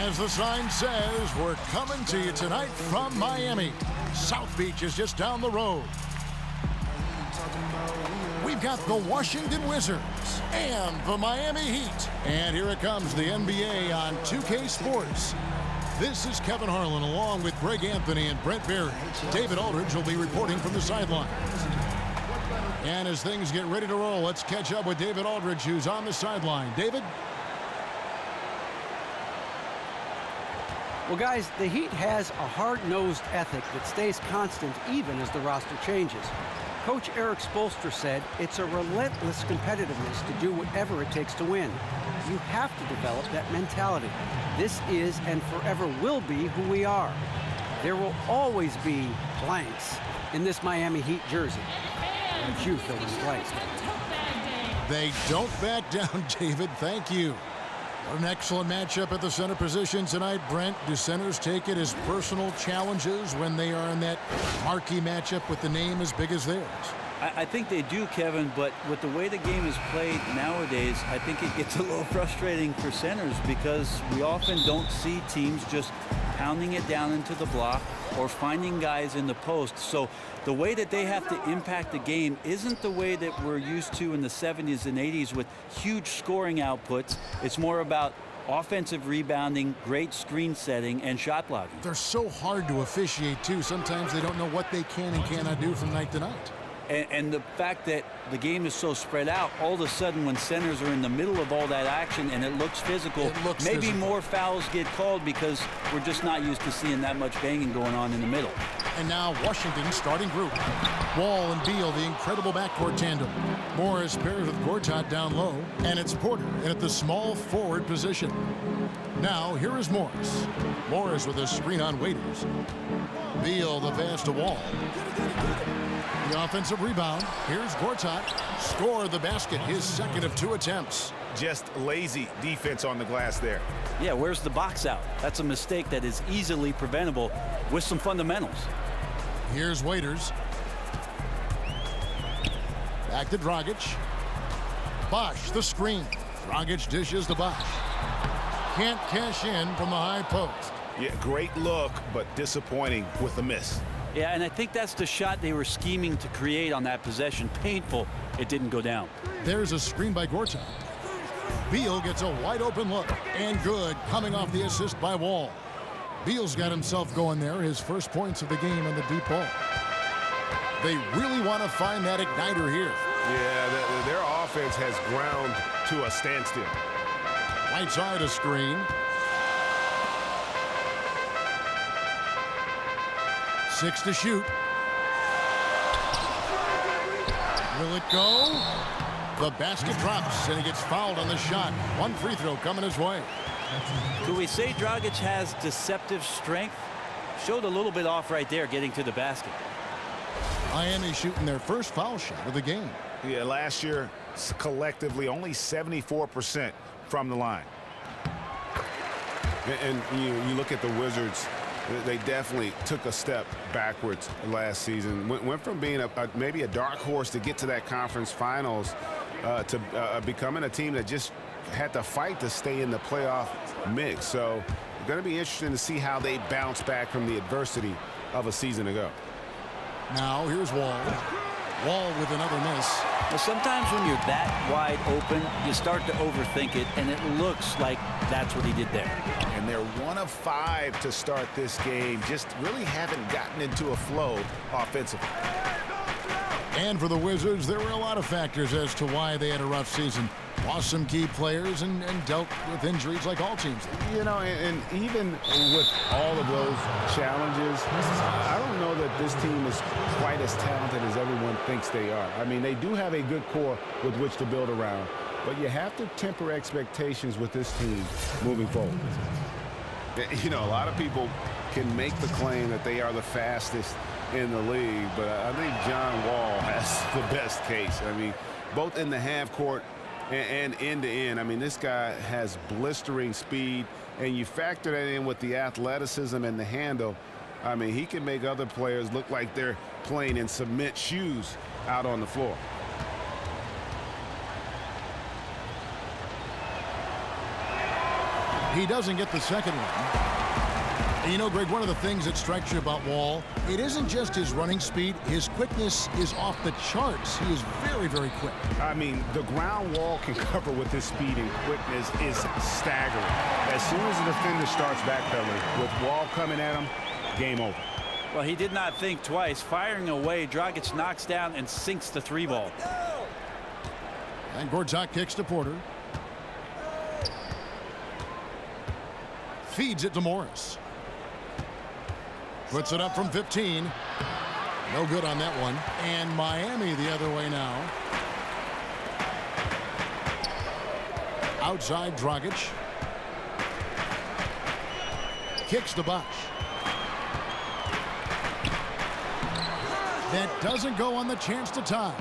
As the sign says, we're coming to you tonight from Miami. South Beach is just down the road. We've got the Washington Wizards and the Miami Heat. And here it comes, the NBA on 2K Sports. This is Kevin Harlan along with Greg Anthony and Brent Barry. David Aldridge will be reporting from the sideline. And as things get ready to roll, let's catch up with David Aldridge, who's on the sideline. David? Well, guys, the Heat has a hard-nosed ethic that stays constant even as the roster changes. Coach Eric Spoelstra said it's a relentless competitiveness to do whatever it takes to win. You have to develop that mentality. This is and forever will be who we are. There will always be blanks in this Miami Heat jersey. Would you fill in the blanks? They don't back down, David. Thank you. What an excellent matchup at the center position tonight, Brent. Do centers take it as personal challenges when they are in that marquee matchup with the name as big as theirs? I think they do, Kevin, but with the way the game is played nowadays, I think it gets a little frustrating for centers because we often don't see teams just pounding it down into the block or finding guys in the post. So the way that they have to impact the game isn't the way that we're used to in the 70s and 80s with huge scoring outputs. It's more about offensive rebounding, great screen setting, and shot blocking. They're so hard to officiate, too. Sometimes they don't know what they can and cannot do from night to night. And the fact that the game is so spread out, all of a sudden when centers are in the middle of all that action and it looks physical, maybe more fouls get called because we're just not used to seeing that much banging going on in the middle. And now Washington's starting group. Wall and Beal, the incredible backcourt tandem. Morris pairs with Gortat down low, and it's Porter in at the small forward position. Now here is Morris. Morris with a screen on Waiters. Beal the pass to Wall. The offensive rebound. Here's Gortat. Score the basket, his second of 2 attempts. Just lazy defense on the glass there. Yeah, where's the box out? That's a mistake that is easily preventable with some fundamentals. Here's Waiters. Back to Dragic. Bosh the screen. Dragic dishes to Bosh. Can't cash in from the high post. Yeah, great look, but disappointing with the miss. Yeah, and I think that's the shot they were scheming to create on that possession. Painful it didn't go down. There's a screen by Gortat. Beal gets a wide open look, and good, coming off the assist by Wall. Beal's got himself going there, his first points of the game on the deep ball. They really want to find that igniter here. Yeah, their offense has ground to a standstill. Right side a screen. 6 to shoot. Will it go? The basket drops, and he gets fouled on the shot. One free throw coming his way. Do we say Dragic has deceptive strength? Showed a little bit off right there getting to the basket. Miami shooting their first foul shot of the game. Yeah, last year, collectively, only 74% from the line. And you look at the Wizards, they definitely took a step backwards last season. Went from being maybe a dark horse to get to that conference finals to becoming a team that just had to fight to stay in the playoff mix. So it's going to be interesting to see how they bounce back from the adversity of a season ago. Now here's Wall. Wall with another miss. Well, sometimes when you're that wide open, you start to overthink it, and it looks like that's what he did there. And they're 1 of 5 to start this game. Just really haven't gotten into a flow offensively. And for the Wizards, there were a lot of factors as to why they had a rough season. Lost some key players and dealt with injuries like all teams. You know, and even with all of those challenges, I don't know that this team is quite as talented as everyone thinks they are. I mean, they do have a good core with which to build around, but you have to temper expectations with this team moving forward. You know, a lot of people can make the claim that they are the fastest in the league, but I think John Wall has the best case. I mean, both in the half court and end-to-end. I mean, this guy has blistering speed, and you factor that in with the athleticism and the handle. I mean, he can make other players look like they're playing in cement shoes out on the floor. He doesn't get the second one. And you know, Greg, one of the things that strikes you about Wall, it isn't just his running speed. His quickness is off the charts. He is very, very quick. I mean, the ground Wall can cover with his speed and quickness is staggering. As soon as the defender starts backpedaling, with Wall coming at him, game over. Well, he did not think twice. Firing away, Dragic knocks down and sinks the 3-ball. And Gortat kicks to Porter. Feeds it to Morris. Puts it up from 15. No good on that one. And Miami the other way now. Outside Dragic. Kicks to Bosh. That doesn't go on the chance to tie.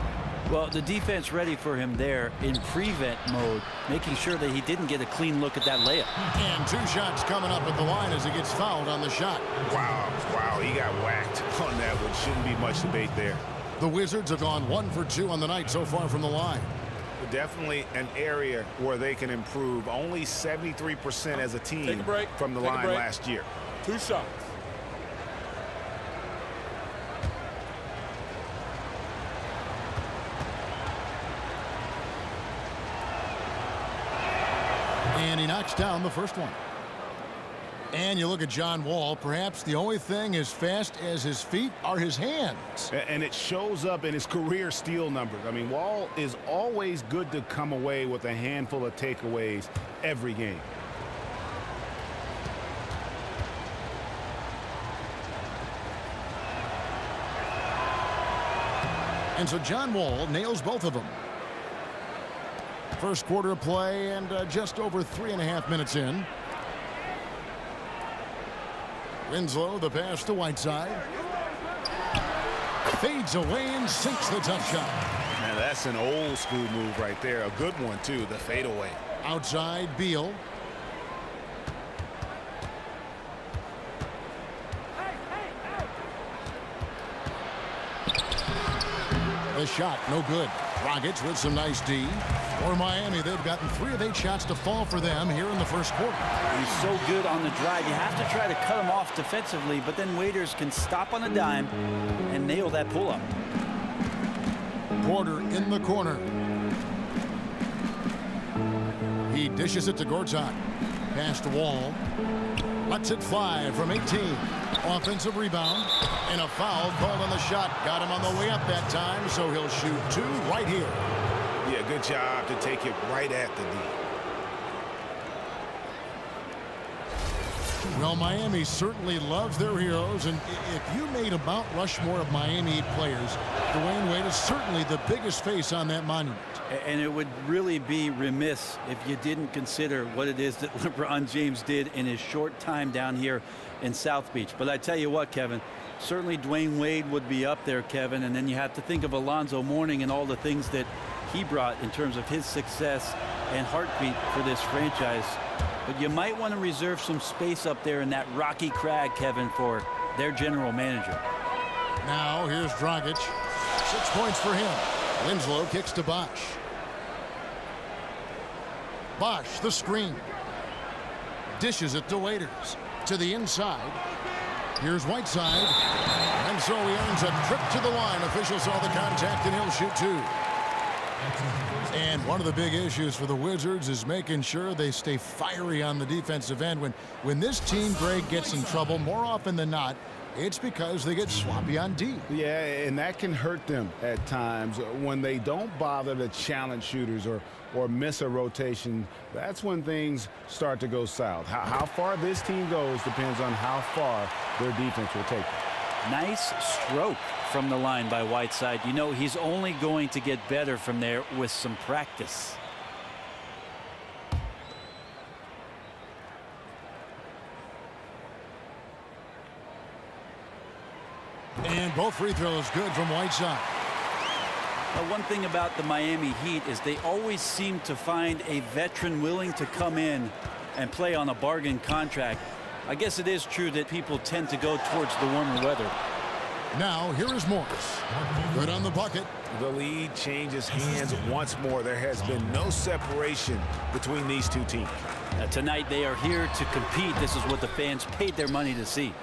Well, the defense ready for him there in prevent mode, making sure that he didn't get a clean look at that layup. And 2 shots coming up at the line as he gets fouled on the shot. Wow, he got whacked on that one. Shouldn't be much debate there. The Wizards have gone 1 for 2 on the night so far from the line. Definitely an area where they can improve. Only 73% as a team from the line last year. 2 shots. And he knocks down the first one. And you look at John Wall, perhaps the only thing as fast as his feet are his hands. And it shows up in his career steal numbers. I mean, Wall is always good to come away with a handful of takeaways every game. And so John Wall nails both of them. First quarter of play and just over 3.5 minutes in. Winslow, the pass to Whiteside. Fades away and sinks the tough shot. Now that's an old school move right there. A good one, too, the fadeaway. Outside, Beal. The shot, no good. Rockets with some nice D. For Miami, they've gotten 3 of 8 shots to fall for them here in the first quarter. He's so good on the drive. You have to try to cut him off defensively, but then Waiters can stop on a dime and nail that pull-up. Porter in the corner. He dishes it to Gortat. Pass to Wall. Lets it fly from 18. Offensive rebound. And a foul called on the shot. Got him on the way up that time, so he'll shoot 2 right here. Yeah, good job to take it right at the D. Well, Miami certainly loves their heroes, and if you made a Mount Rushmore of Miami Heat players, Dwayne Wade is certainly the biggest face on that monument. And it would really be remiss if you didn't consider what it is that LeBron James did in his short time down here in South Beach. But I tell you what, Kevin, certainly Dwayne Wade would be up there, Kevin, and then you have to think of Alonzo Mourning and all the things that he brought in terms of his success and heartbeat for this franchise. But you might want to reserve some space up there in that rocky crag, Kevin, for their general manager. Now here's Dragic. 6 points for him. Winslow kicks to Bosh. Bosh, the screen. Dishes it to Waiters. To the inside. Here's Whiteside. And so he earns a trip to the line. Officials saw the contact, and he'll shoot 2. And one of the big issues for the Wizards is making sure they stay fiery on the defensive end. When this team, Greg, gets in trouble, more often than not, it's because they get sloppy on D. Yeah, and that can hurt them at times. When they don't bother to challenge shooters or miss a rotation, that's when things start to go south. How far this team goes depends on how far their defense will take them. Nice stroke from the line by Whiteside. You know, he's only going to get better from there with some practice. And both free throws good from Whiteside. Well, one thing about the Miami Heat is they always seem to find a veteran willing to come in and play on a bargain contract. I guess it is true that people tend to go towards the warmer weather. Now, here is Morris. Good on the bucket. The lead changes hands once more. There has been no separation between these two teams. Tonight they are here to compete. This is what the fans paid their money to see.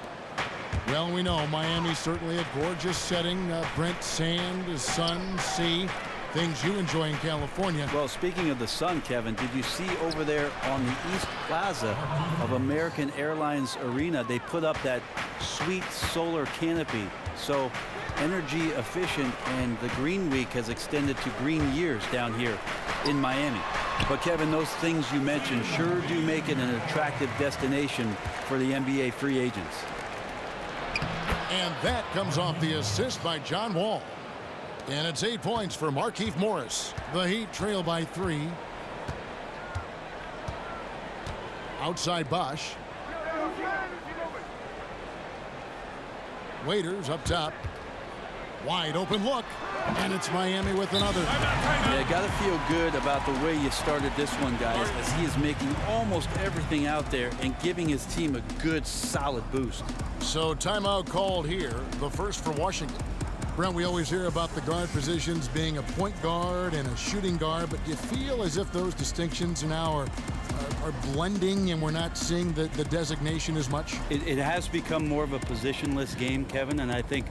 Well, we know Miami's certainly a gorgeous setting. Brent, sand, sun, sea, things you enjoy in California. Well, speaking of the sun, Kevin, did you see over there on the East Plaza of American Airlines Arena, they put up that sweet solar canopy. So energy efficient, and the Green Week has extended to green years down here in Miami. But Kevin, those things you mentioned sure do make it an attractive destination for the NBA free agents. And that comes off the assist by John Wall. And it's 8 points for Markieff Morris. The Heat trail by 3. Outside Bosch. Waiters up top. Wide open look. And it's Miami with another. Yeah, got to feel good about the way you started this one, guys, as he is making almost everything out there and giving his team a good, solid boost. So timeout called here, the first for Washington. Brent, we always hear about the guard positions being a point guard and a shooting guard, but do you feel as if those distinctions now are blending and we're not seeing the designation as much? It has become more of a positionless game, Kevin, and I think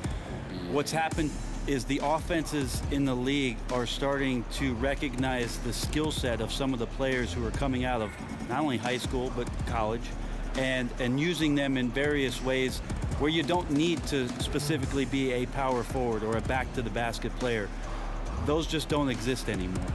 what's happened is the offenses in the league are starting to recognize the skill set of some of the players who are coming out of not only high school but college, and using them in various ways where you don't need to specifically be a power forward or a back to the basket player. Those just don't exist anymore.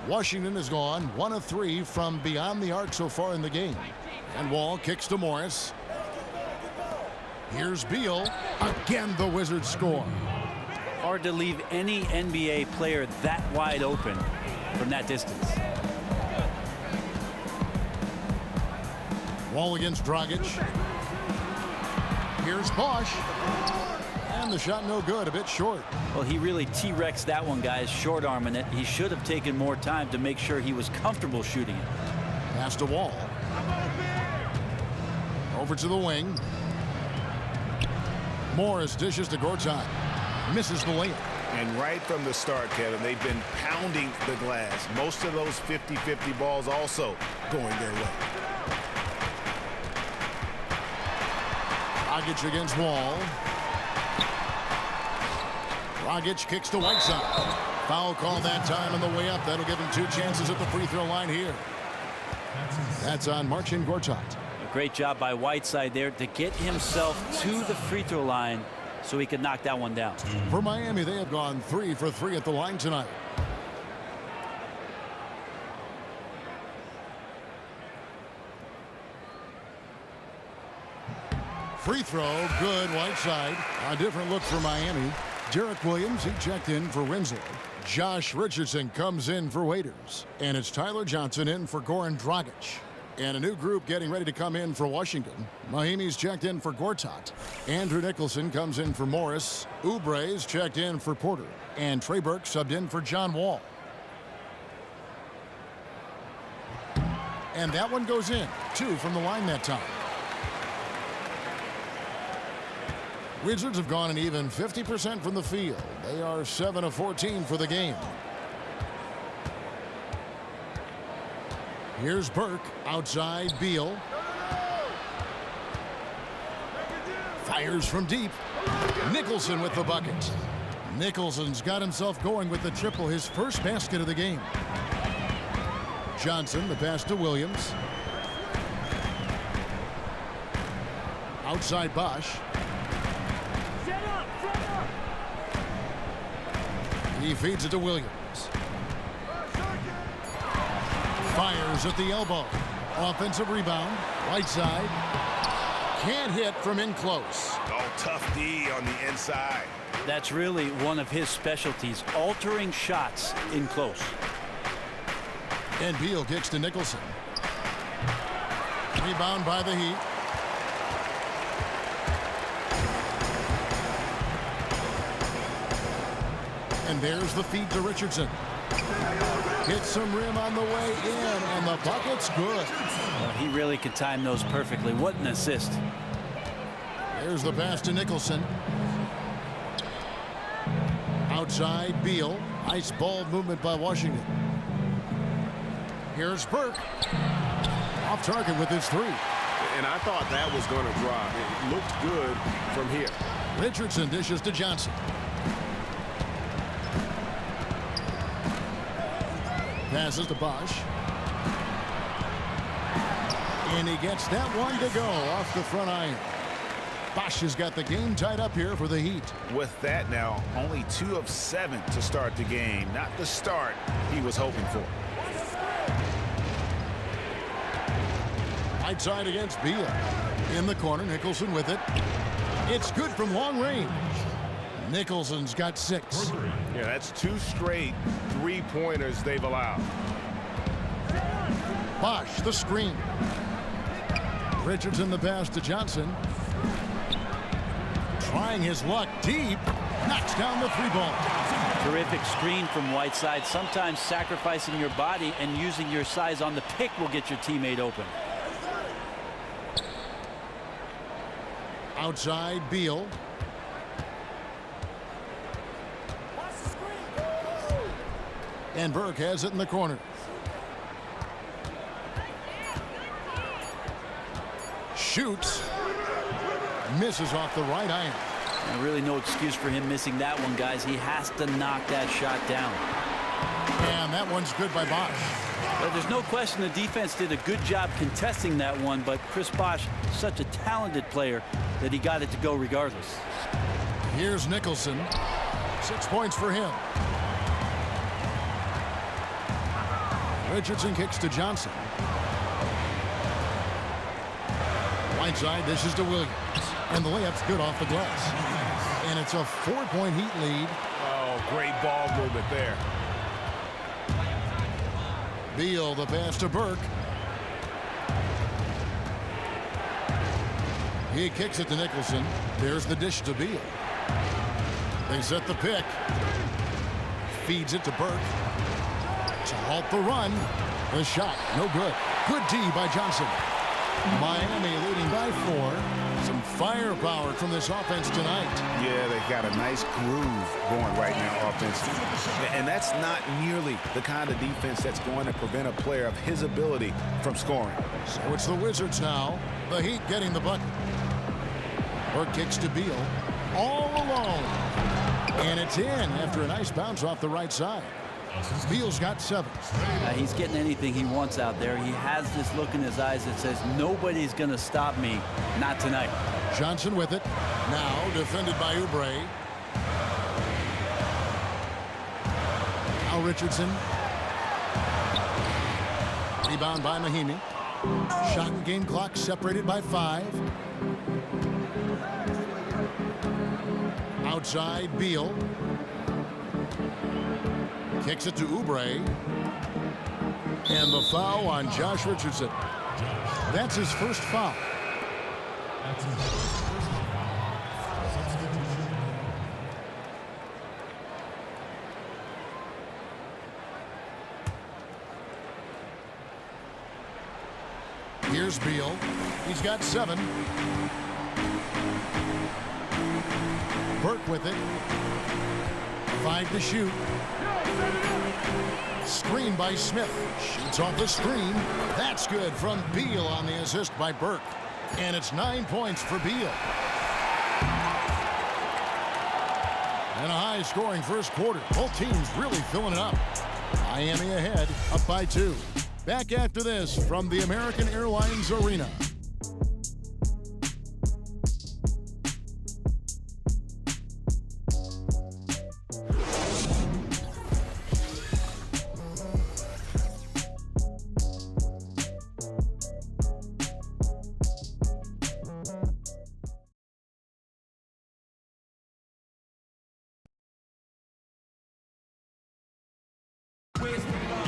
Washington has gone 1 of 3 from beyond the arc so far in the game. And Wall kicks to Morris. Here's Beal. Again, the Wizards score. Hard to leave any NBA player that wide open from that distance. Wall against Dragic. Here's Bosch. And the shot no good, a bit short. Well, he really T-Rexed that one, guys, short-arming it. He should have taken more time to make sure he was comfortable shooting it. Pass to Wall. Over to the wing. Morris dishes to Gortat. Misses the layup. And right from the start, Kevin, they've been pounding the glass. Most of those 50-50 balls also going their way. Dragic against Wall. Dragic kicks to Whiteside. Foul call that time on the way up. That'll give him 2 chances at the free throw line here. That's on Marcin Gortat. A great job by Whiteside there to get himself to the free throw line so he could knock that one down. For Miami, they have gone 3 for 3 at the line tonight. Free throw, good, Whiteside. A different look for Miami. Derek Williams, he checked in for Winslow. Josh Richardson comes in for Waiters. And it's Tyler Johnson in for Goran Dragic. And a new group getting ready to come in for Washington. Miami's checked in for Gortat. Andrew Nicholson comes in for Morris. Oubre's checked in for Porter. And Trey Burke subbed in for John Wall. And that one goes in. 2 from the line that time. Wizards have gone an even 50% from the field. They are 7 of 14 for the game. Here's Burke outside Beal. Fires from deep. Nicholson with the bucket. Nicholson's got himself going with the triple, his first basket of the game. Johnson, the pass to Williams. Outside Bosch. He feeds it to Williams. Fires at the elbow. Offensive rebound. Right side. Can't hit from in close. Oh, tough D on the inside. That's really one of his specialties, altering shots in close. And Beal kicks to Nicholson. Rebound by the Heat. And there's the feed to Richardson. Hits some rim on the way in, and the bucket's good. Well, he really could time those perfectly. What an assist. There's the pass to Nicholson. Outside, Beal. Nice ball movement by Washington. Here's Burke. Off target with his three. And I thought that was going to drop. It looked good from here. Richardson dishes to Johnson. Passes to Bosch. And he gets that one to go off the front iron. Bosch has got the game tied up here for the Heat. With that now, only 2 of 7 to start the game. Not the start he was hoping for. Right side against Beal. In the corner, Nicholson with it. It's good from long range. Nicholson's got 6. Yeah, that's 2 straight 3-pointers they've allowed. Bosch, the screen. Richardson the pass to Johnson. Trying his luck deep. Knocks down the 3-ball. Terrific screen from Whiteside. Sometimes sacrificing your body and using your size on the pick will get your teammate open. Outside, Beal. And Burke has it in the corner. Shoots. Misses off the right iron. And really no excuse for him missing that one, guys. He has to knock that shot down. And that one's good by Bosch. But there's no question the defense did a good job contesting that one, but Chris Bosch, such a talented player that he got it to go regardless. Here's Nicholson. 6 points for him. Richardson kicks to Johnson. Right side, dishes to Williams. And the layup's good off the glass. And it's a 4-point Heat lead. Oh, great ball movement there. Beal, the pass to Burke. He kicks it to Nicholson. There's the dish to Beal. They set the pick. Feeds it to Burke. To halt the run. The shot, no good. Good D by Johnson. Miami leading by 4. Some firepower from this offense tonight. Yeah, they've got a nice groove going right now offensively. And that's not nearly the kind of defense that's going to prevent a player of his ability from scoring. So it's the Wizards now. The Heat getting the bucket. Burke kicks to Beal. All alone. And it's in after a nice bounce off the right side. Beal's got 7. He's getting anything he wants out there. He has this look in his eyes that says, nobody's going to stop me. Not tonight. Johnson with it. Now defended by Oubre. Now Richardson. Rebound by Mahinmi. Shot and game clock separated by 5. Outside, Beal. Kicks it to Oubre. And the foul on Josh Richardson. That's his first foul. Here's Beal. He's got 7. Burke with it. 5 to shoot. Screen by Smith. Shoots off the screen. That's good from Beal on the assist by Burke. And it's 9 points for Beal. And a high-scoring first quarter. Both teams really filling it up. Miami ahead, up by 2. Back after this from the American Airlines Arena.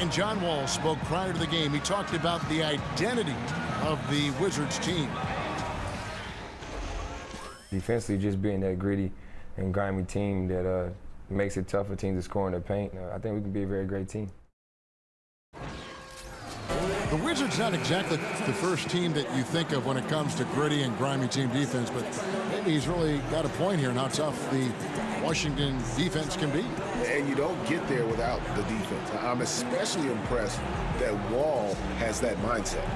And John Wall spoke prior to the game. He talked about the identity of the Wizards team. Defensively, just being that gritty and grimy team that makes it tough for teams to score in the paint. I think we can be a very great team. The Wizards not exactly the first team that you think of when it comes to gritty and grimy team defense, but maybe he's really got a point here in how tough the Washington defense can be. And you don't get there without the defense. I'm especially impressed that Wall has that mindset.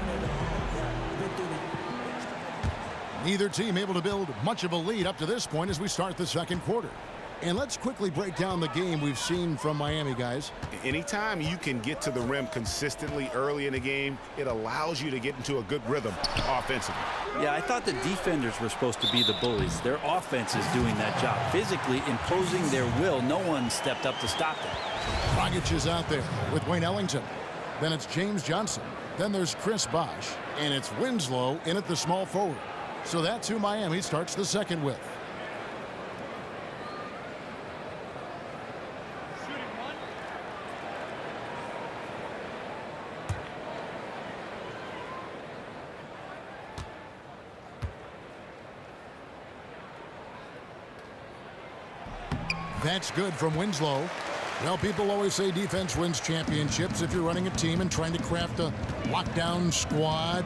Neither team able to build much of a lead up to this point as we start the second quarter. And let's quickly break down the game we've seen from Miami, guys. Anytime you can get to the rim consistently early in the game, it allows you to get into a good rhythm offensively. Yeah, I thought the defenders were supposed to be the bullies. Their offense is doing that job, physically imposing their will. No one stepped up to stop them. Dragic is out there with Wayne Ellington. Then it's James Johnson. Then there's Chris Bosh. And it's Winslow in at the small forward. So that's who Miami starts the second with. That's good from Winslow. Well, people always say defense wins championships if you're running a team and trying to craft a lockdown squad.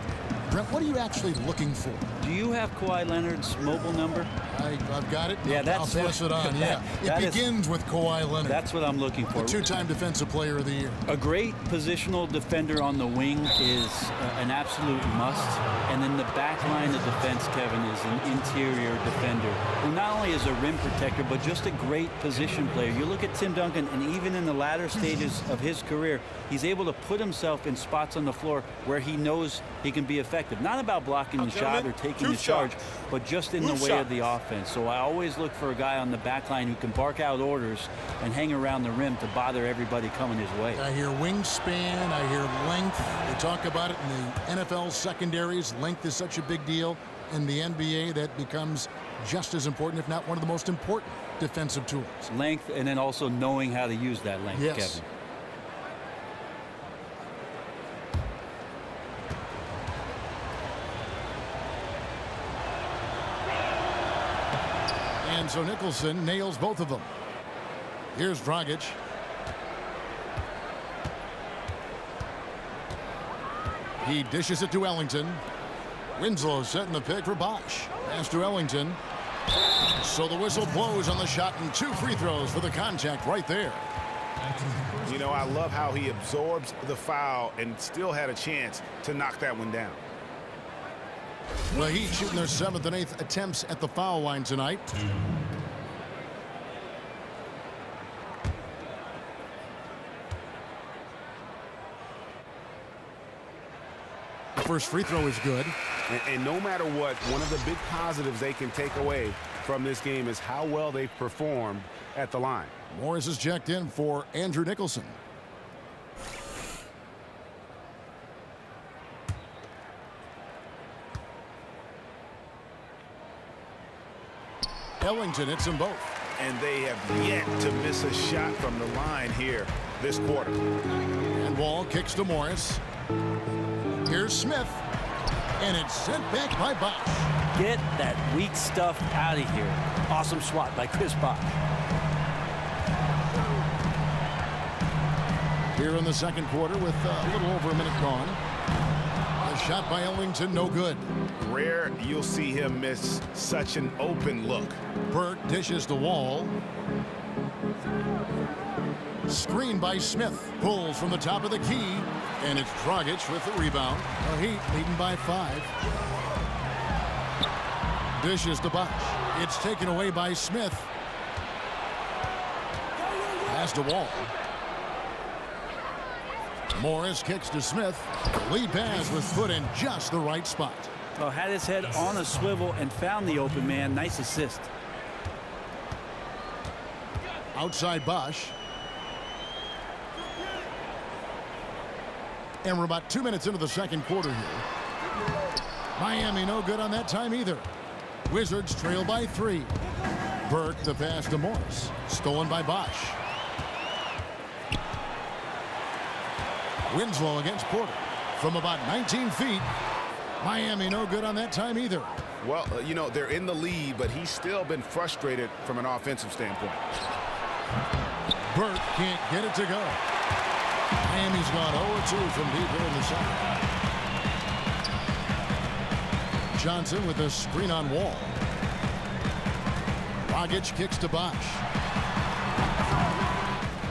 Brent, what are you actually looking for? Do you have Kawhi Leonard's mobile number? I've got it. Yeah, I'll pass it on. Yeah, it begins with Kawhi Leonard. That's what I'm looking for. The two-time Defensive Player of the Year. A great positional defender on the wing is an absolute must. And then the back line of defense, Kevin, is an interior defender who not only is a rim protector, but just a great position player. You look at Tim Duncan, and even in the latter stages of his career, he's able to put himself in spots on the floor where he knows he can be effective. Not about blocking the shot or taking the charge, but just in the way of the offense. So I always look for a guy on the back line who can bark out orders and hang around the rim to bother everybody coming his way. I hear wingspan, I hear length. They talk about it in the NFL secondaries. Length is such a big deal. In the NBA, that becomes just as important, if not one of the most important defensive tools. Length, and then also knowing how to use that length, yes. Kevin. And so Nicholson nails both of them. Here's Dragic. He dishes it to Ellington. Winslow setting the pick for Bosh. Pass to Ellington. So the whistle blows on the shot, and 2 free throws for the contact right there. You know, I love how he absorbs the foul and still had a chance to knock that one down. The Heat shooting their 7th and 8th attempts at the foul line tonight. The first free throw is good. And no matter what, one of the big positives they can take away from this game is how well they've performed at the line. Morris is checked in for Andrew Nicholson. Ellington hits them both. And they have yet to miss a shot from the line here this quarter. And Wall kicks to Morris. Here's Smith. And it's sent back by Bosh. Get that weak stuff out of here. Awesome swat by Chris Bosh. Here in the second quarter with a little over a minute gone. A shot by Ellington, no good. Rare you'll see him miss such an open look. Burke dishes to Wall. Screen by Smith. Pulls from the top of the key. And it's Dragic with the rebound. The Heat leading by 5. Dishes to Bosh. It's taken away by Smith. Pass to Wall. Morris kicks to Smith. Lead pass was put in just the right spot. Well, had his head on a swivel and found the open man. Nice assist. Outside Bosh. And we're about 2 minutes into the second quarter here. Miami no good on that time either. Wizards trail by 3. Burke the pass to Morris. Stolen by Bosh. Winslow against Porter. From about 19 feet. Miami no good on that time either. Well, you know, they're in the lead, but he's still been frustrated from an offensive standpoint. Burke can't get it to go. Miami's gone 0-2 from deep here in the second. Johnson with a screen on Wall. Dragic kicks to Bosch.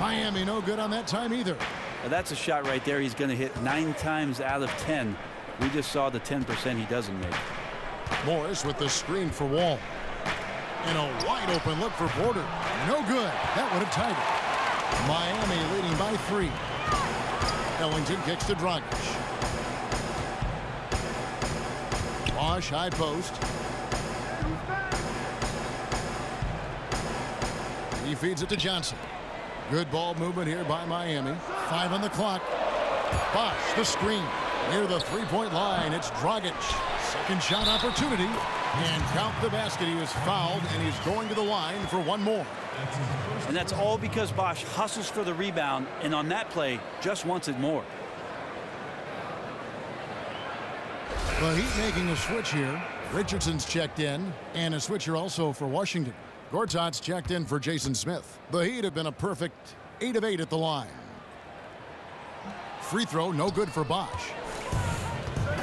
Miami no good on that time either. Now that's a shot right there he's going to hit 9 times out of 10. We just saw the 10% he doesn't make. Morris with the screen for Wall. And a wide open look for Porter. No good. That would have tied it. Miami leading by 3. Ellington kicks to Dragic. Bosch high post. He feeds it to Johnson. Good ball movement here by Miami. 5 on the clock. Bosch the screen. Near the three-point line, it's Dragic. Second shot opportunity. And count the basket. He was fouled, and he's going to the line for one more. And that's all because Bosch hustles for the rebound, and on that play, just wants it more. The Heat making a switch here. Richardson's checked in, and a switcher also for Washington. Gortat's checked in for Jason Smith. The Heat have been a perfect 8 of 8 at the line. Free throw, no good for Bosch.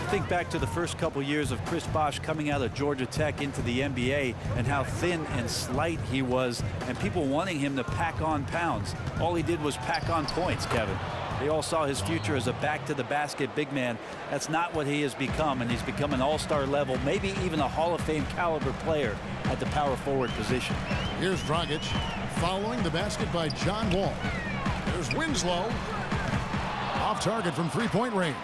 Think back to the first couple years of Chris Bosh coming out of Georgia Tech into the NBA and how thin and slight he was, and people wanting him to pack on pounds. All he did was pack on points, Kevin. They all saw his future as a back-to-the-basket big man. That's not what he has become, and he's become an all-star level, maybe even a Hall of Fame caliber player at the power forward position. Here's Dragic following the basket by John Wall. There's Winslow. Off target from three-point range.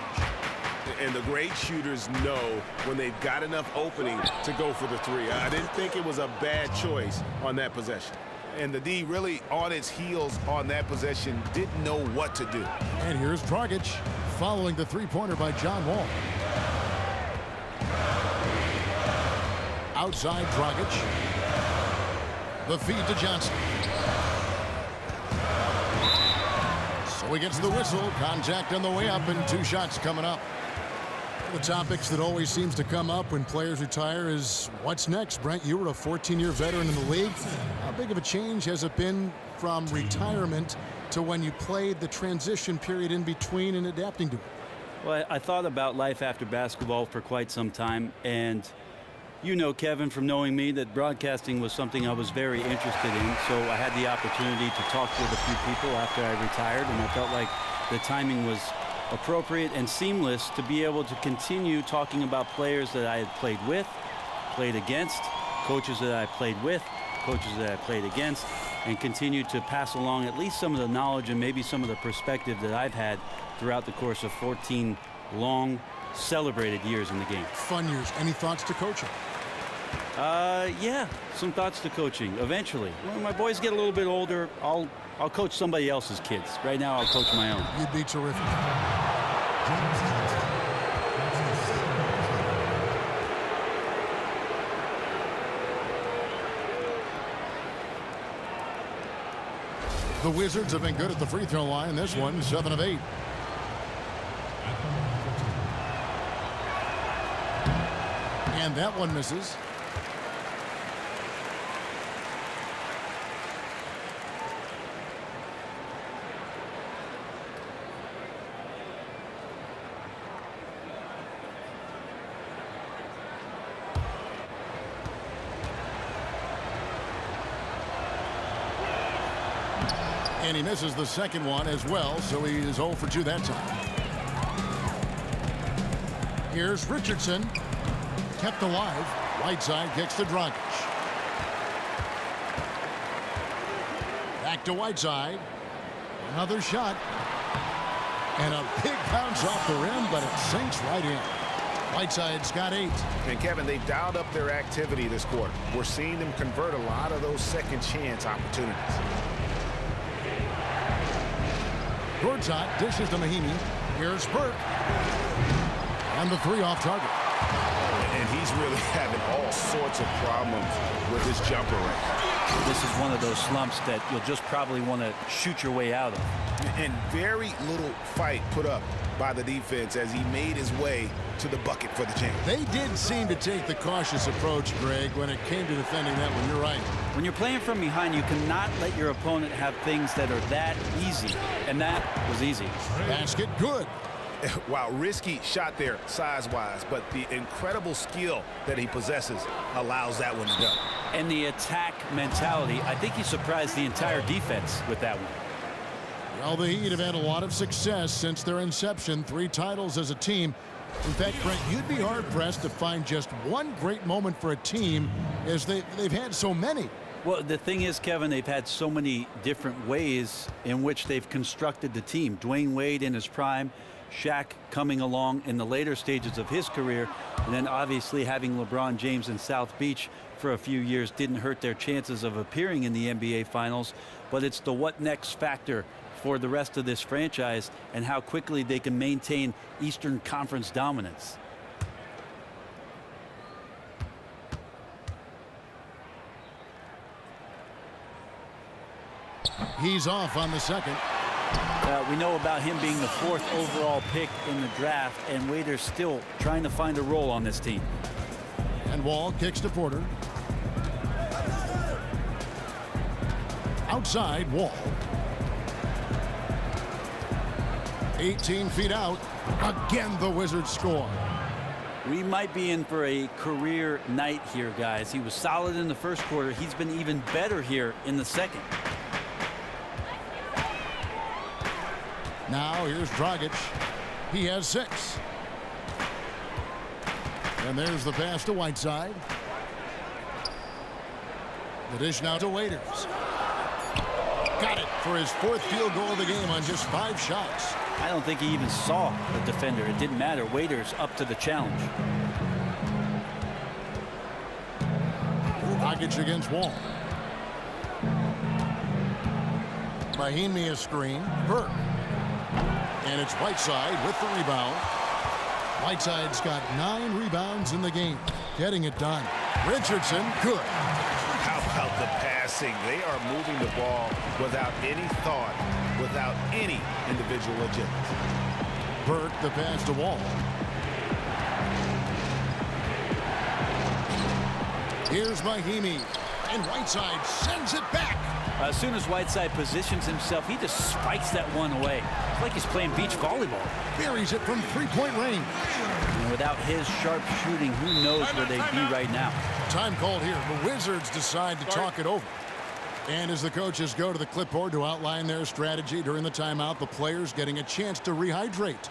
And the great shooters know when they've got enough opening to go for the three. I didn't think it was a bad choice on that possession. And the D really on its heels on that possession, didn't know what to do. And here's Dragic following the three-pointer by John Wall. Outside Dragic. The feed to Johnson. So he gets the whistle. Contact on the way up and 2 shots coming up. The topics that always seems to come up when players retire is what's next. Brent, you were a 14-year veteran in the league. How big of a change has it been from retirement to when you played, the transition period in between and adapting to it? Well, I thought about life after basketball for quite some time, and you know, Kevin, from knowing me, that broadcasting was something I was very interested in, so I had the opportunity to talk with a few people after I retired, and I felt like the timing was appropriate and seamless to be able to continue talking about players that I had played with, played against, coaches that I played with, coaches that I played against, and continue to pass along at least some of the knowledge and maybe some of the perspective that I've had throughout the course of 14 long, celebrated years in the game. Fun years. Any thoughts to coaching? Yeah, some thoughts to coaching eventually. When my boys get a little bit older, I'll coach somebody else's kids. Right now, I'll coach my own. You'd be terrific. The Wizards have been good at the free throw line. This one, 7 of 8. And that one misses. And he misses the second one as well, so he is 0 for 2 that time. Here's Richardson. Kept alive. Right side kicks to Dragic. Back to Whiteside. Another shot. And a big bounce off the rim, but it sinks right in. Whiteside's got 8. And Kevin, they've dialed up their activity this quarter. We're seeing them convert a lot of those second chance opportunities. Gortat dishes to Mahinmi. Here's Burke. And the 3 off target. And he's really having all sorts of problems with his jumper right now. This is one of those slumps that you'll just probably want to shoot your way out of. And very little fight put up by the defense as he made his way to the bucket for the champ. They did seem to take the cautious approach, Greg, when it came to defending that one. You're right. When you're playing from behind, you cannot let your opponent have things that are that easy. And that was easy. Basket good. Wow, risky shot there size-wise, but the incredible skill that he possesses allows that one to go. And the attack mentality, I think he surprised the entire defense with that one. Well, the Heat have had a lot of success since their inception, 3 titles as a team. In fact, Brent, you'd be hard-pressed to find just one great moment for a team as they've had so many. Well, the thing is, Kevin, they've had so many different ways in which they've constructed the team. Dwayne Wade in his prime, Shaq coming along in the later stages of his career, and then obviously having LeBron James in South Beach for a few years didn't hurt their chances of appearing in the NBA Finals. But it's the what next factor for the rest of this franchise and how quickly they can maintain Eastern Conference dominance. He's off on the second. We know about him being the 4th overall pick in the draft, and Wader's still trying to find a role on this team. And Wall kicks to Porter. Outside, Wall. 18 feet out. Again, the Wizards score. We might be in for a career night here, guys. He was solid in the first quarter. He's been even better here in the second. Now here's Dragic. He has 6. And there's the pass to Whiteside. The dish now to Waiters. Got it for his 4th field goal of the game on just 5 shots. I don't think he even saw the defender. It didn't matter. Waiters up to the challenge. Dragic against Wall. Mahimi a screen. Burke. And it's Whiteside with the rebound. Whiteside's got 9 rebounds in the game. Getting it done. Richardson, good. How about the passing? They are moving the ball without any thought, without any individual agenda. Burke, the pass to Wall. Here's Mahimi. And Whiteside sends it back. As soon as Whiteside positions himself, he just spikes that one away. It's like he's playing beach volleyball. Buries it from 3-point range. And without his sharp shooting, who knows where they'd be right now. Time called here. The Wizards decide to talk it over. And as the coaches go to the clipboard to outline their strategy during the timeout, the players getting a chance to rehydrate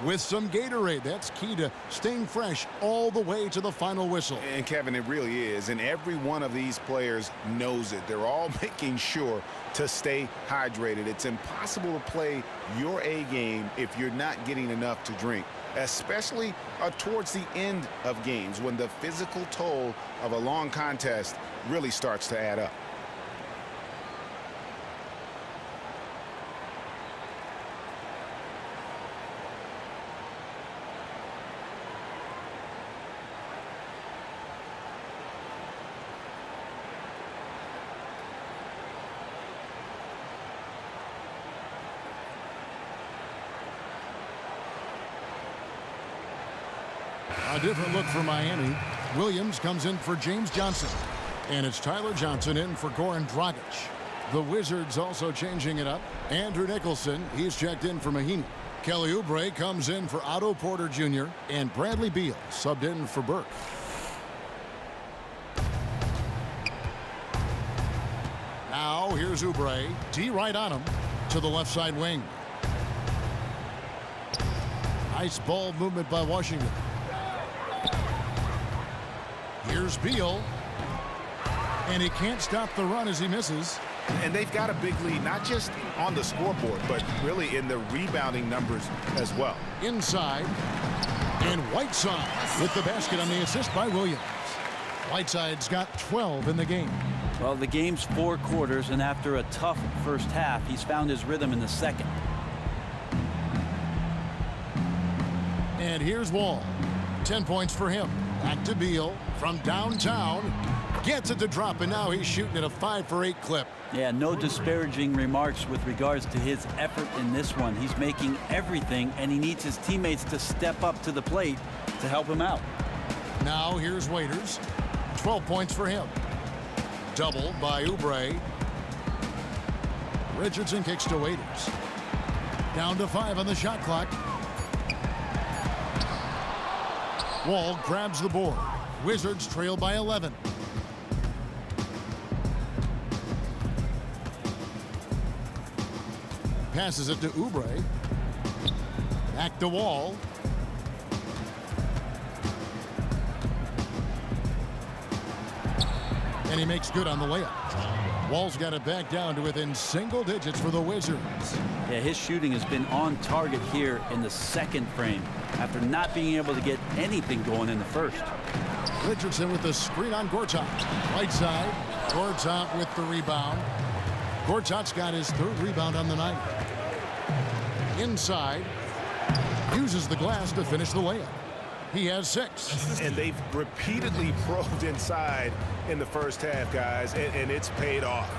with some Gatorade. That's key to staying fresh all the way to the final whistle. And Kevin, it really is. And every one of these players knows it. They're all making sure to stay hydrated. It's impossible to play your A game if you're not getting enough to drink, especially towards the end of games when the physical toll of a long contest really starts to add up. A different look for Miami. Williams comes in for James Johnson. And it's Tyler Johnson in for Goran Dragic. The Wizards also changing it up. Andrew Nicholson, he's checked in for Mahimi. Kelly Oubre comes in for Otto Porter Jr. And Bradley Beal subbed in for Burke. Now here's Oubre. D right on him to the left side wing. Nice ball movement by Washington. Here's Beal. And he can't stop the run as he misses. And they've got a big lead, not just on the scoreboard, but really in the rebounding numbers as well. Inside. And Whiteside with the basket on the assist by Williams. Whiteside's got 12 in the game. Well, the game's 4 quarters, and after a tough first half, he's found his rhythm in the second. And here's Wall. 10 points for him. Back to Beal from downtown. Gets it to drop, and now he's shooting at a 5 for 8 clip. Yeah, no disparaging remarks with regards to his effort in this one. He's making everything, and he needs his teammates to step up to the plate to help him out. Now here's Waiters. 12 points for him. Double by Oubre. Richardson kicks to Waiters. Down to 5 on the shot clock. Wall grabs the board. Wizards trail by 11. Passes it to Oubre. Back to Wall. And he makes good on the layup. Wall's got it back down to within single digits for the Wizards. Yeah, his shooting has been on target here in the second frame after not being able to get anything going in the first. Richardson with the screen on Gortat. Right side. Gortat with the rebound. Gortat's got his 3rd rebound on the night. Inside. Uses the glass to finish the layup. He has 6. And they've repeatedly probed inside in the first half, guys, and it's paid off.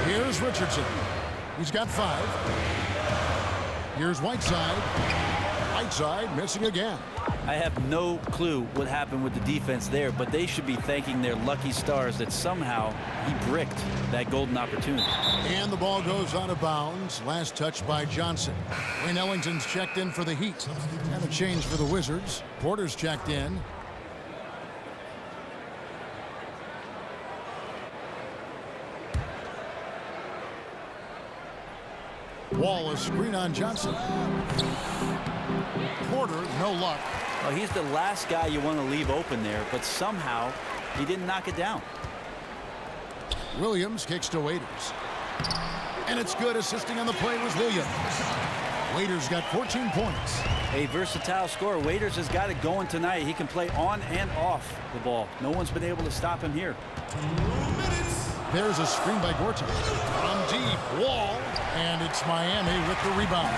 Here's Richardson. He's got 5. Here's Whiteside. Whiteside missing again. I have no clue what happened with the defense there, but they should be thanking their lucky stars that somehow he bricked that golden opportunity. And the ball goes out of bounds. Last touch by Johnson. Wayne Ellington's checked in for the Heat. And a change for the Wizards. Porter's checked in. Wall a screen on Johnson. Porter, no luck. Well, he's the last guy you want to leave open there, but somehow he didn't knock it down. Williams kicks to Waiters. And it's good. Assisting on the play was Williams. Waiters got 14 points. A versatile scorer. Waiters has got it going tonight. He can play on and off the ball. No one's been able to stop him here. There's a screen by Gortat. From deep, Wall. And it's Miami with the rebound.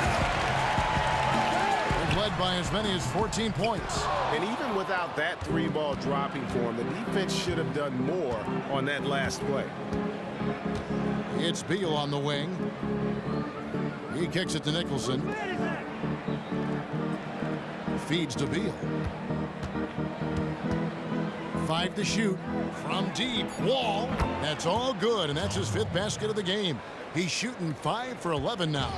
They've led by as many as 14 points. And even without that 3-ball dropping for him, the defense should have done more on that last play. It's Beal on the wing. He kicks it to Nicholson. Feeds to Beal. 5 to shoot. From deep. Wall. That's all good, and that's his 5th basket of the game. He's shooting 5 for 11 now.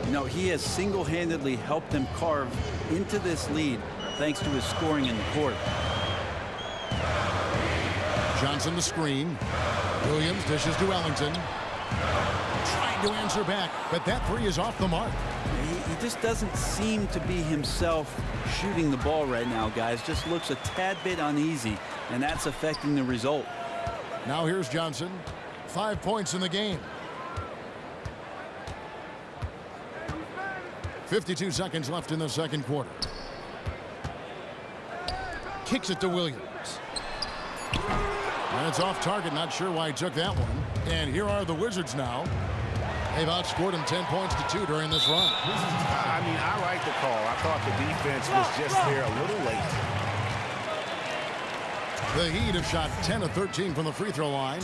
You know, he has single-handedly helped them carve into this lead thanks to his scoring in the court. Johnson the screen. Williams dishes to Ellington. Trying to answer back, but that 3 is off the mark. He just doesn't seem to be himself shooting the ball right now, guys. Just looks a tad bit uneasy, and that's affecting the result. Now here's Johnson. 5 points in the game. 52 seconds left in the second quarter. Kicks it to Williams. And it's off target. Not sure why he took that one. And here are the Wizards now. They've outscored him 10 points to 2 during this run. I mean, I like the call. I thought the defense was just there a little late. The Heat have shot 10 of 13 from the free throw line.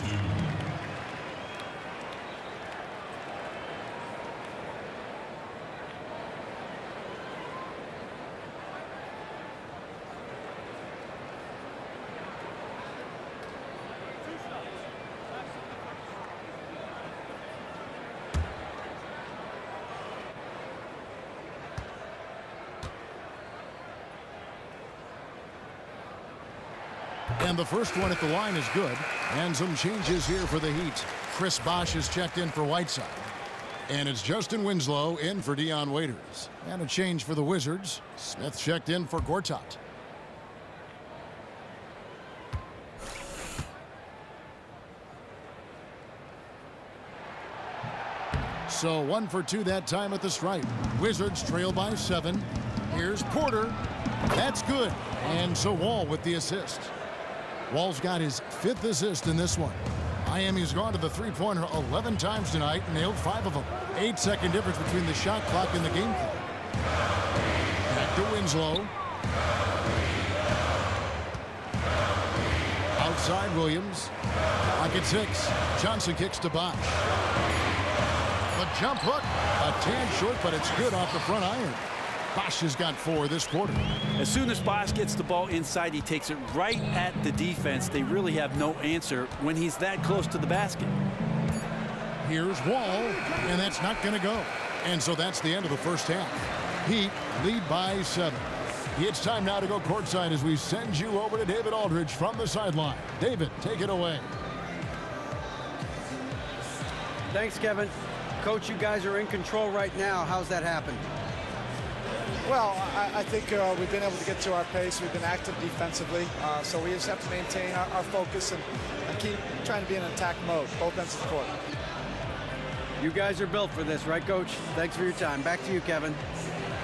And the first one at the line is good. And some changes here for the Heat. Chris Bosh is checked in for Whiteside. And it's Justin Winslow in for Dion Waiters. And a change for the Wizards. Smith checked in for Gortat. So 1 for 2 that time at the stripe. Wizards trail by 7. Here's Porter. That's good. And so Wall with the assist. Wall's got his 5th assist in this one. Miami's gone to the three-pointer 11 times tonight and nailed 5 of them. 8-second difference between the shot clock and the game clock. Back to Winslow. Winslow. Outside Williams. Clock at 6. Johnson kicks to Bosch. The jump hook. A tad short, but it's good off the front iron. Bosch has got 4 this quarter. As soon as Bosch gets the ball inside, he takes it right at the defense. They really have no answer when he's that close to the basket. Here's Wall, and that's not going to go. And so that's the end of the first half. Heat lead by 7. It's time now to go courtside as we send you over to David Aldridge from the sideline. David, take it away. Thanks, Kevin. Coach, you guys are in control right now. How's that happen? Well, I think we've been able to get to our pace. We've been active defensively, so we just have to maintain our focus and keep trying to be in attack mode, both ends of the court. You guys are built for this, right, Coach? Thanks for your time. Back to you, Kevin.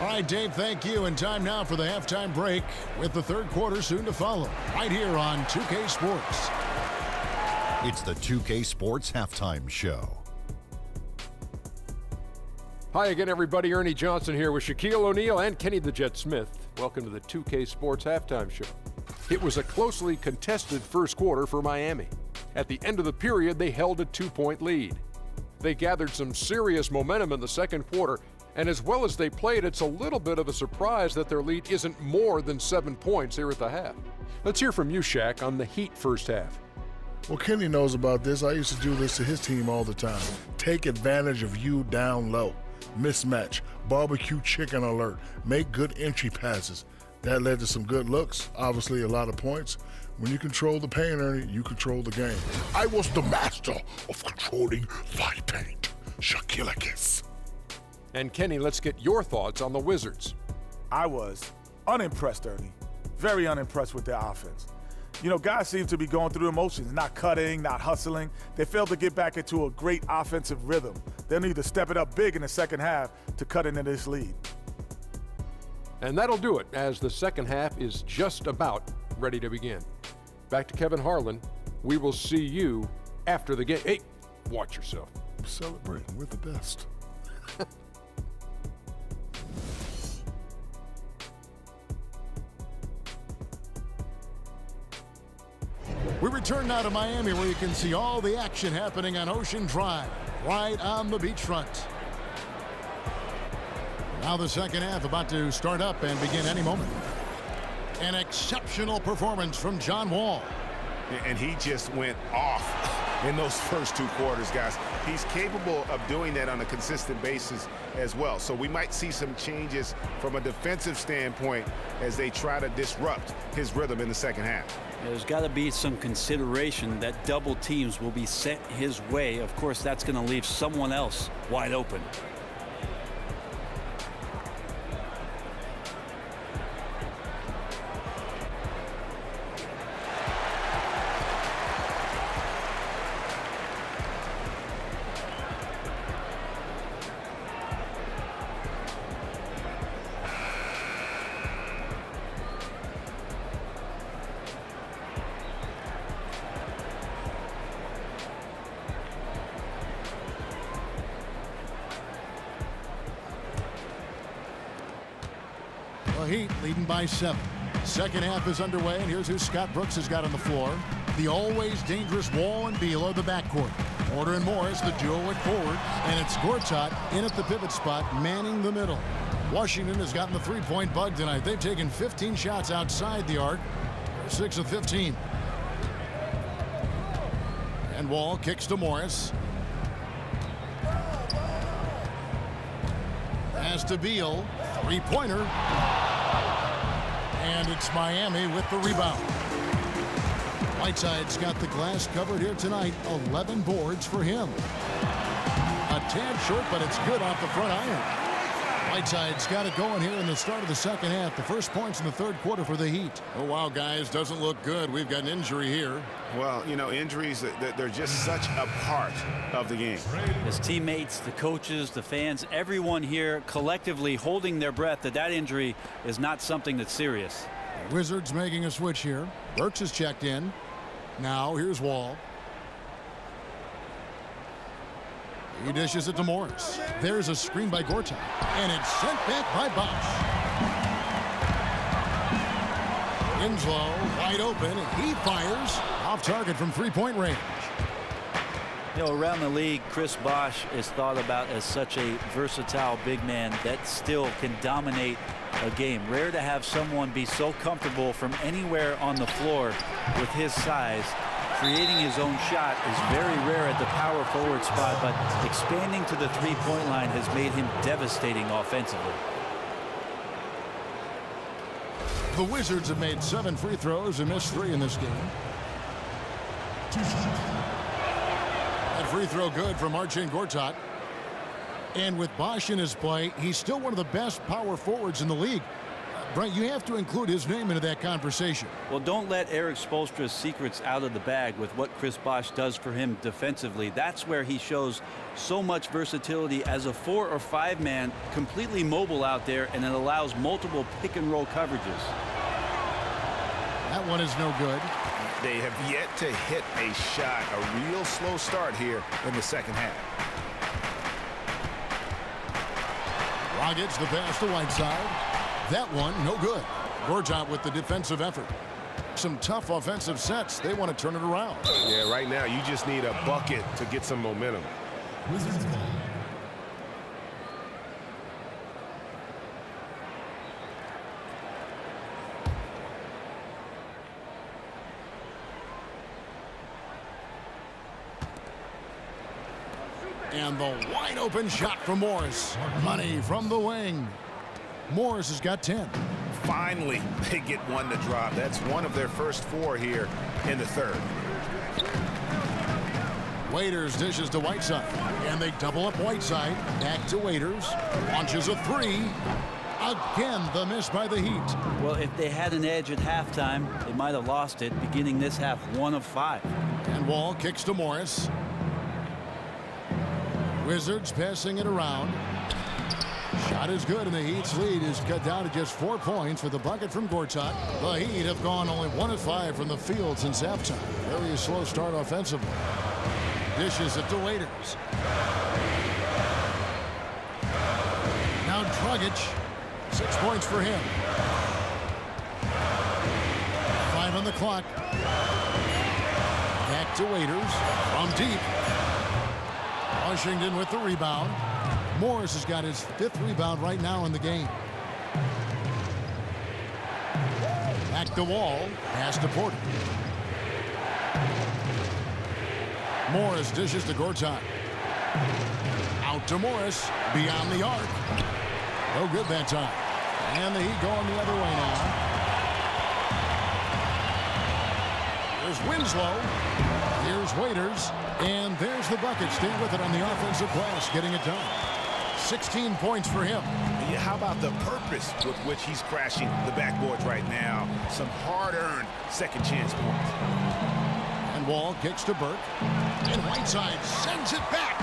All right, Dave, thank you. And time now for the halftime break with the third quarter soon to follow. Right here on 2K Sports. It's the 2K Sports Halftime Show. Hi again, everybody. Ernie Johnson here with Shaquille O'Neal and Kenny the Jet Smith. Welcome to the 2K Sports Halftime Show. It was a closely contested first quarter for Miami. At the end of the period, they held a 2-point lead. They gathered some serious momentum in the second quarter, and as well as they played, it's a little bit of a surprise that their lead isn't more than 7 points here at the half. Let's hear from you, Shaq, on the Heat first half. Well, Kenny knows about this. I used to do this to his team all the time. Take advantage of you down low. Mismatch, barbecue chicken alert, make good entry passes. That led to some good looks, obviously a lot of points. When you control the paint, Ernie, you control the game. I was the master of controlling thy paint. Shaquille. And Kenny, let's get your thoughts on the Wizards. I was unimpressed, Ernie. Very unimpressed with their offense. You know, guys seem to be going through the motions, not cutting, not hustling. They failed to get back into a great offensive rhythm. They'll need to step it up big in the second half to cut into this lead. And that'll do it, as the second half is just about ready to begin. Back to Kevin Harlan. We will see you after the game. Hey, watch yourself. Celebrating, we're the best. We return now to Miami, where you can see all the action happening on Ocean Drive, right on the beachfront. Now the second half about to start up and begin any moment. An exceptional performance from John Wall. And he just went off in those first 2 quarters, guys. He's capable of doing that on a consistent basis as well. So we might see some changes from a defensive standpoint as they try to disrupt his rhythm in the second half. There's got to be some consideration that double teams will be sent his way. Of course, that's going to leave someone else wide open. Heat leading by 7. Second half is underway, and here's who Scott Brooks has got on the floor. The always dangerous Wall and Beal are the backcourt. Porter and Morris, the duo at forward, and it's Gortat in at the pivot spot, manning the middle. Washington has gotten the three-point bug tonight. They've taken 15 shots outside the arc. They're 6 of 15. And Wall kicks to Morris. Pass to Beal. Three-pointer. And it's Miami with the rebound. Whiteside's got the glass covered here tonight. 11 boards for him. A tad short, but it's good off the front iron. Whiteside's got it going here in the start of the second half. The first points in the third quarter for the Heat. Oh, wow, guys, doesn't look good. We've got an injury here. Well, you know, injuries, they're just such a part of the game. His teammates, the coaches, the fans, everyone here collectively holding their breath that injury is not something that's serious. The Wizards making a switch here. Burks is checked in. Now here's Wall. He dishes it to Morris. There's a screen by Gortat, and it's sent back by Bosch. Winslow wide open. He fires off target from three-point range. You know, around the league, Chris Bosh is thought about as such a versatile big man that still can dominate a game. Rare to have someone be so comfortable from anywhere on the floor with his size. Creating his own shot is very rare at the power forward spot, but expanding to the three-point line has made him devastating offensively. The Wizards have made 7 free throws and missed 3 in this game. That free throw good from Marcin Gortat. And with Bosh in his play, he's still one of the best power forwards in the league. Brent, you have to include his name into that conversation. Well, don't let Erik Spoelstra's secrets out of the bag with what Chris Bosh does for him defensively. That's where he shows so much versatility as a 4 or 5 man, completely mobile out there, and it allows multiple pick and roll coverages. That one is no good. They have yet to hit a shot. A real slow start here in the second half. Dragic the pass to Whiteside. That one, no good. Gortat with the defensive effort. Some tough offensive sets. They want to turn it around. Yeah, right now you just need a bucket to get some momentum. And the wide open shot from Morris. Money from the wing. Morris has got 10. Finally, they get one to drop. That's one of their first 4 here in the third. Waiters dishes to Whiteside. And they double up Whiteside. Back to Waiters. Launches a 3. Again, the miss by the Heat. Well, if they had an edge at halftime, they might have lost it, beginning this half 1 of 5. And Wall kicks to Morris. Wizards passing it around. Shot is good, and the Heat's lead is cut down to just 4 points with the bucket from Gortat. The Heat have gone only 1 of 5 from the field since halftime. Very slow start offensively. Dishes it to Waiters. Now Dragic. 6 points for him. 5 on the clock. Back to Waiters from deep. Washington with the rebound. Morris has got his 5th rebound right now in the game. Back to Wall. Pass to Porter. Morris dishes to Gortat. Out to Morris. Beyond the arc. No good that time. And the Heat going the other way now. There's Winslow. Here's Waiters. And there's the bucket. Stay with it on the offensive glass, getting it done. 16 points for him. Yeah, how about the purpose with which he's crashing the backboards right now? Some hard-earned second chance points. And Wall kicks to Burke. And Whiteside sends it back.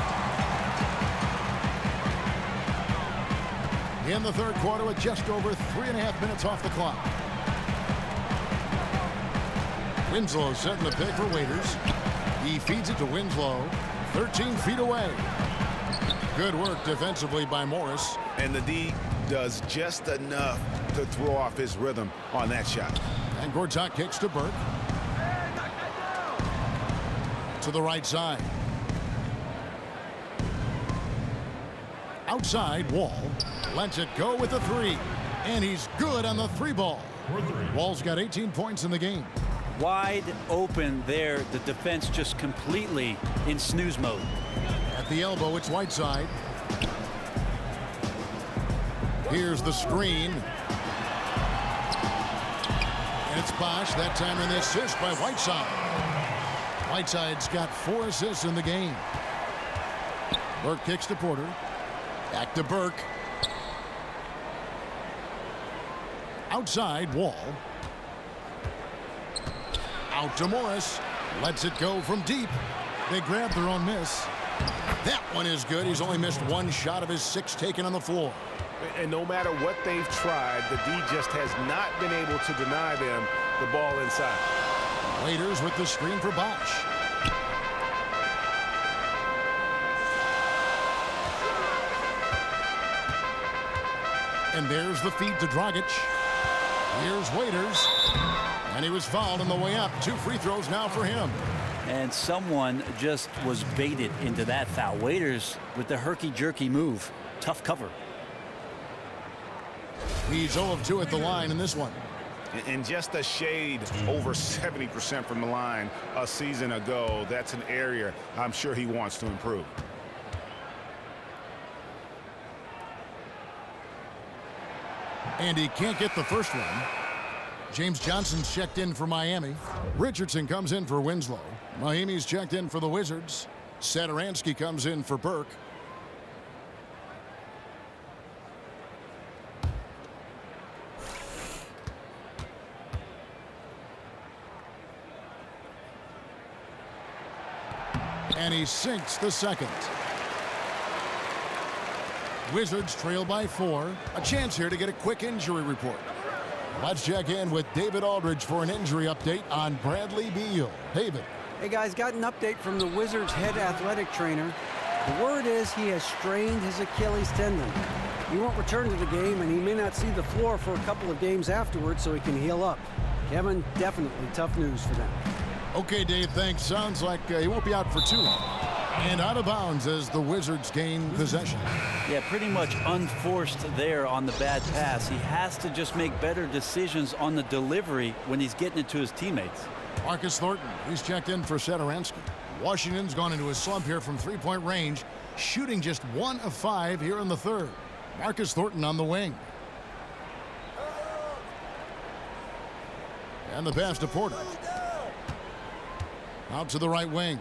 In the third quarter with just over 3.5 minutes off the clock. Winslow setting the pick for Waiters. He feeds it to Winslow. 13 feet away. Good work defensively by Morris. And the D does just enough to throw off his rhythm on that shot. And Gortat kicks to Burke. To the right side. Outside, Wall lets it go with the 3. And he's good on the 3 ball. Wall's got 18 points in the game. Wide open there. The defense just completely in snooze mode. At the elbow, it's Whiteside. Here's the screen. And it's Bosh. That time in the assist by Whiteside. Whiteside's got 4 assists in the game. Burke kicks to Porter. Back to Burke. Outside, Wall. Out to Morris. Lets it go from deep. They grab their own miss. That one is good. He's only missed 1 shot of his 6 taken on the floor. And no matter what they've tried, the D just has not been able to deny them the ball inside. Waiters with the screen for Bosh. And there's the feed to Dragic. Here's Waiters. And he was fouled on the way up. 2 free throws now for him. And someone just was baited into that foul. Waiters with the herky-jerky move. Tough cover. He's 0 of 2 at the line in this one. And just a shade over 70% from the line a season ago. That's an area I'm sure he wants to improve. And he can't get the first one. James Johnson's checked in for Miami. Richardson comes in for Winslow. Miami's checked in for the Wizards. Satoransky comes in for Burke. And he sinks the second. Wizards trail by 4. A chance here to get a quick injury report. Let's check in with David Aldridge for an injury update on Bradley Beal. David. Hey guys, got an update from the Wizards head athletic trainer. The word is he has strained his Achilles tendon. He won't return to the game, and he may not see the floor for a couple of games afterwards so he can heal up. Kevin, definitely tough news for them. Okay, Dave, thanks. Sounds like he won't be out for too long. And out of bounds as the Wizards gain possession. Yeah, pretty much unforced there on the bad pass. He has to just make better decisions on the delivery when he's getting it to his teammates. Marcus Thornton, he's checked in for Satoransky. Washington's gone into a slump here from three-point range, shooting just 1 of 5 here in the third. Marcus Thornton on the wing. And the pass to Porter. Out to the right wing.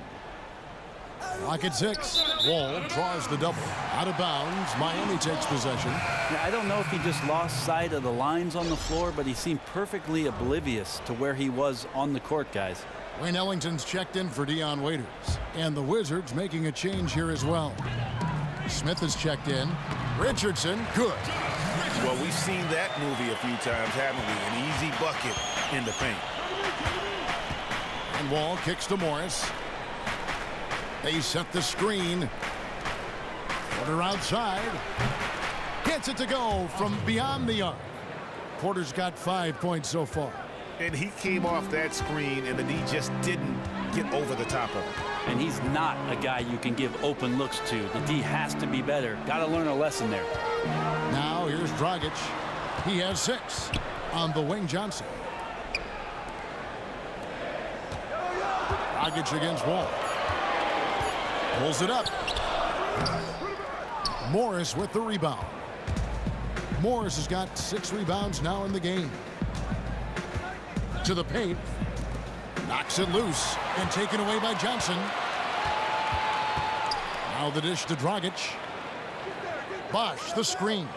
Lock at 6. Wall draws the double. Out of bounds. Miami takes possession. Now, I don't know if he just lost sight of the lines on the floor, but he seemed perfectly oblivious to where he was on the court, guys. Wayne Ellington's checked in for Dion Waiters. And the Wizards making a change here as well. Smith is checked in. Richardson, good. Well, we've seen that movie a few times, haven't we? An easy bucket in the paint. And Wall kicks to Morris. They set the screen. Porter outside. Gets it to go from beyond the arc. Porter's got 5 points so far. And he came off that screen, and the D just didn't get over the top of it. And he's not a guy you can give open looks to. The D has to be better. Got to learn a lesson there. Now here's Dragic. He has 6 on the wing. Johnson. Dragic against Wall. Pulls it up. Morris with the rebound. Morris has got 6 rebounds now in the game. To the paint. Knocks it loose and taken away by Johnson. Now the dish to Dragic. Bosch the screen.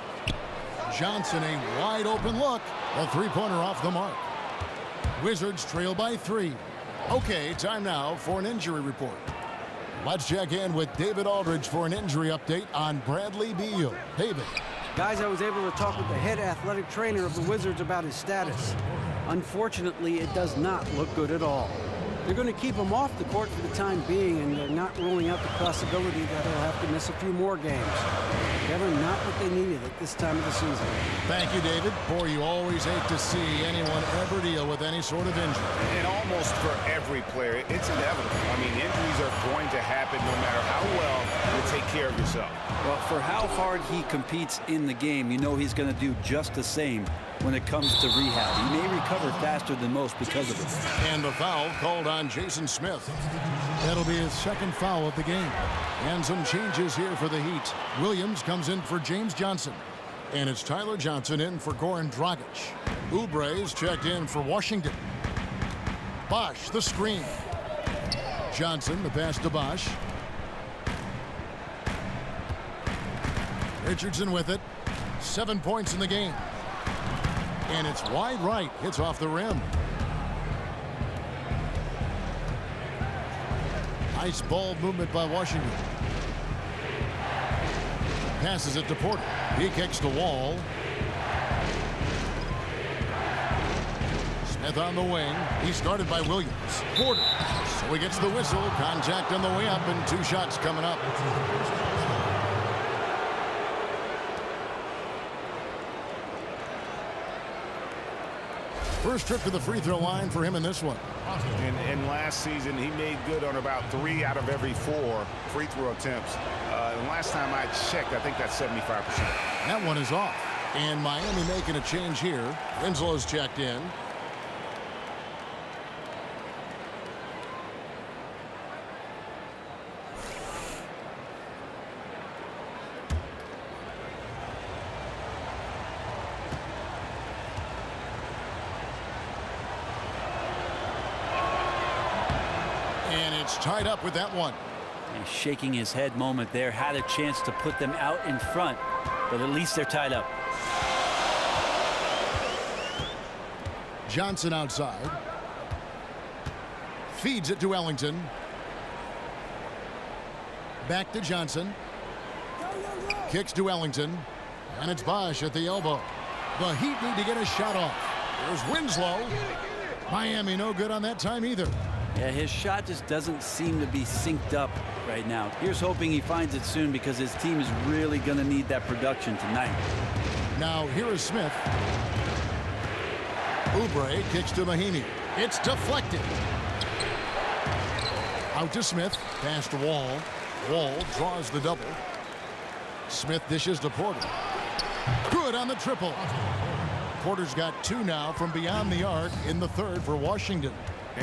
Johnson a wide open look. A 3-pointer off the mark. Wizards trail by 3. Okay, time now for an injury report. Let's check in with David Aldridge for an injury update on Bradley Beal. David. Guys, I was able to talk with the head athletic trainer of the Wizards about his status. Unfortunately, it does not look good at all. They're going to keep him off the court for the time being, and they're not ruling out the possibility that he'll have to miss a few more games. Kevin, not what they needed at this time of the season. Thank you, David. Boy, you always hate to see anyone ever deal with any sort of injury. And almost for every player, it's inevitable. I mean, injuries are going to happen no matter how well you take care of yourself. Well, for how hard he competes in the game, you know he's going to do just the same when it comes to rehab. He may recover faster than most because of it. And the foul called on Jason Smith. That'll be his 2nd foul of the game. And some changes here for the Heat. Williams comes in for James Johnson. And it's Tyler Johnson in for Goran Dragic. Oubre's checked in for Washington. Bosch the screen. Johnson the pass to Bosch. Richardson with it. 7 points in the game. And it's wide right. Hits off the rim. Nice ball movement by Washington. Passes it to Porter. He kicks the Wall. Smith on the wing. He's guarded by Williams. Porter. So he gets the whistle. Contact on the way up and 2 shots coming up. First trip to the free throw line for him in this one. And last season, he made good on about 3 out of every 4 free throw attempts. And last time I checked, I think that's 75%. That one is off. And Miami making a change here. Winslow's checked in. And it's tied up with that one. And shaking his head moment there. Had a chance to put them out in front, but at least they're tied up. Johnson outside. Feeds it to Ellington. Back to Johnson. Kicks to Ellington. And it's Bosch at the elbow. The Heat need to get a shot off. There's Winslow. Miami no good on that time either. Yeah, his shot just doesn't seem to be synced up right now. Here's hoping he finds it soon because his team is really going to need that production tonight. Now here is Smith. Oubre kicks to Mahinmi. It's deflected. Out to Smith. Pass to Wall. Wall draws the double. Smith dishes to Porter. Good on the triple. Porter's got 2 now from beyond the arc in the third for Washington.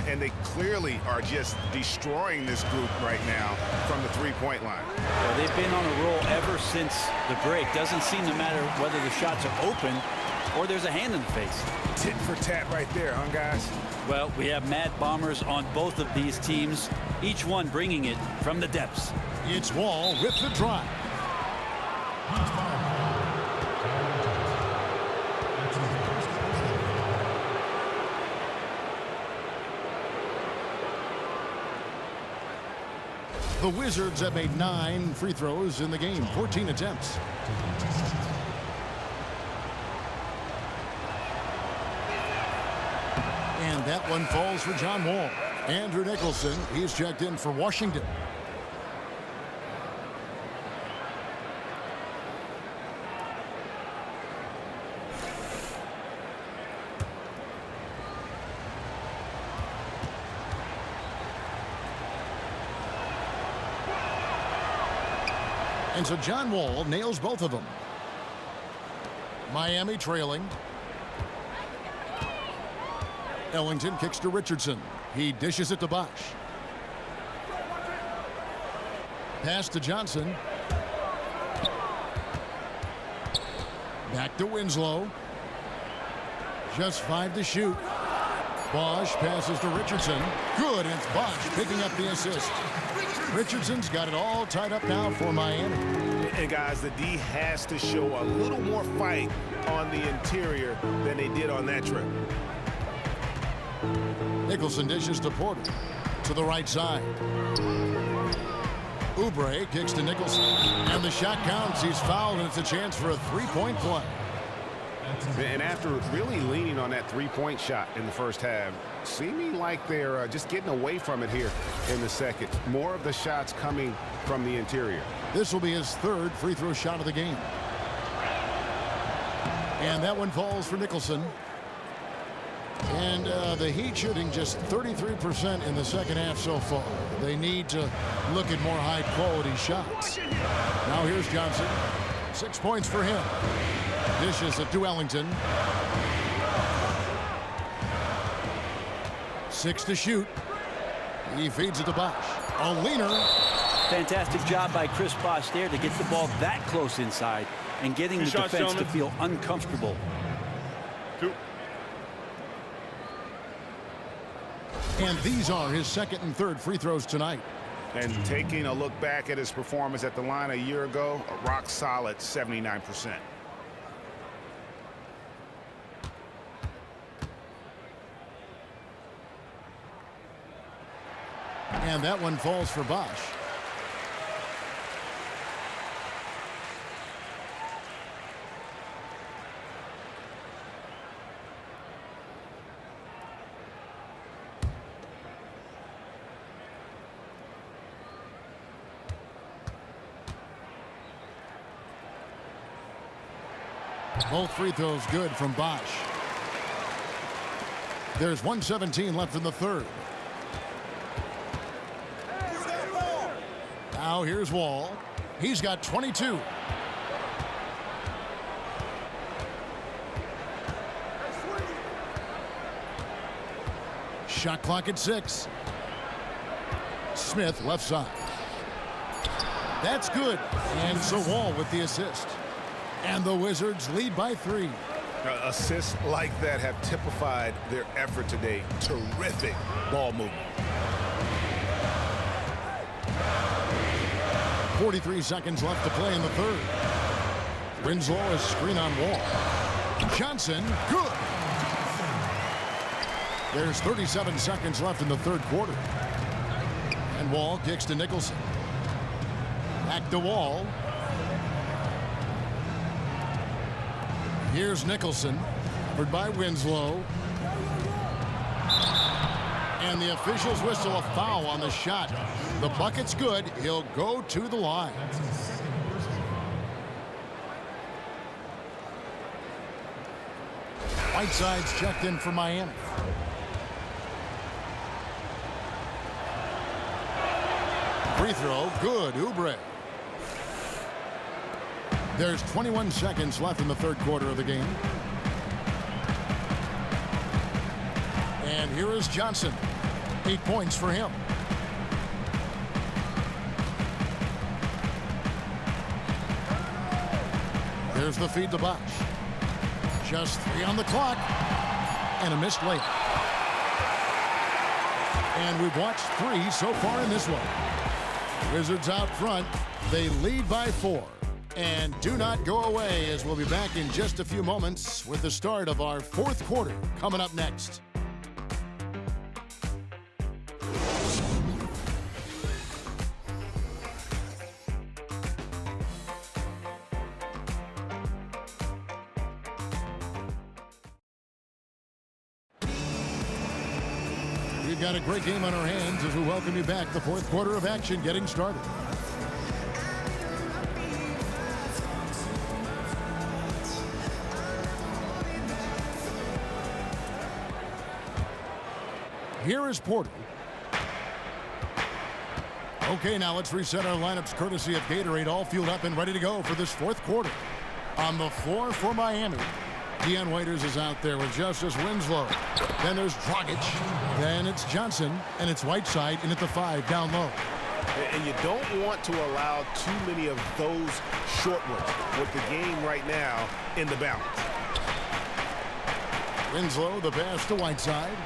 And they clearly are just destroying this group right now from the three-point line. Well, they've been on a roll ever since the break. Doesn't seem to matter whether the shots are open or there's a hand in the face. Tit for tat right there, huh, guys? Well, we have Mad Bombers on both of these teams, each one bringing it from the depths. It's Wall with the drive. The Wizards have made 9 free throws in the game, 14 attempts. And that one falls for John Wall. Andrew Nicholson, he's checked in for Washington. And so John Wall nails both of them. Miami trailing. Ellington kicks to Richardson. He dishes it to Bosch. Pass to Johnson. Back to Winslow. Just 5 to shoot. Bosch passes to Richardson. Good, and it's Bosch picking up the assist. Richardson's got it all tied up now for Miami. And guys, the D has to show a little more fight on the interior than they did on that trip. Nicholson dishes to Porter. To the right side. Oubre kicks to Nicholson. And the shot counts. He's fouled, and it's a chance for a 3-point play. And after really leaning on that 3-point shot in the first half, seeming like they're just getting away from it here in the second. More of the shots coming from the interior. This will be his 3rd free throw shot of the game. And that one falls for Nicholson. And the Heat shooting just 33% in the second half so far. They need to look at more high-quality shots. Now here's Johnson. 6 points for him. Dishes it to Ellington. 6 to shoot. He feeds it to Bosch. A leaner. Fantastic job by Chris Bosch there to get the ball that close inside and getting the defense to feel uncomfortable. 2. And these are his 2nd and 3rd free throws tonight. And taking a look back at his performance at the line a year ago, a rock solid 79%. And that one falls for Bosch. Both free throws good from Bosch. There's 1:17 left in the third. Now here's Wall. He's got 22. Shot clock at 6. Smith left side. That's good. And so Wall with the assist. And the Wizards lead by 3. Assists like that have typified their effort today. Terrific ball movement. 43 seconds left to play in the third. Winslow is screen on Wall. Johnson, good. There's 37 seconds left in the third quarter. And Wall kicks to Nicholson. Back to Wall. Here's Nicholson, covered by Winslow. And the officials whistle a foul on the shot. The bucket's good. He'll go to the line. Whiteside's checked in for Miami. Free throw, good. Oubre. There's 21 seconds left in the third quarter of the game. And here is Johnson. 8 points for him. There's the feed to Bosh. Just 3 on the clock. And a missed layup. And we've watched 3 so far in this one. Wizards out front. They lead by 4. And do not go away, as we'll be back in just a few moments with the start of our fourth quarter coming up next. We've got a great game on our hands as we welcome you back. The fourth quarter of action getting started. Here is Porter. Okay, now let's reset our lineups courtesy of Gatorade, all fueled up and ready to go for this fourth quarter. On the floor for Miami, Dion Waiters is out there with Justice Winslow. Then there's Dragic. Then it's Johnson, and it's Whiteside in at the 5 down low. And you don't want to allow too many of those short ones with the game right now in the balance. Winslow, the pass to Whiteside.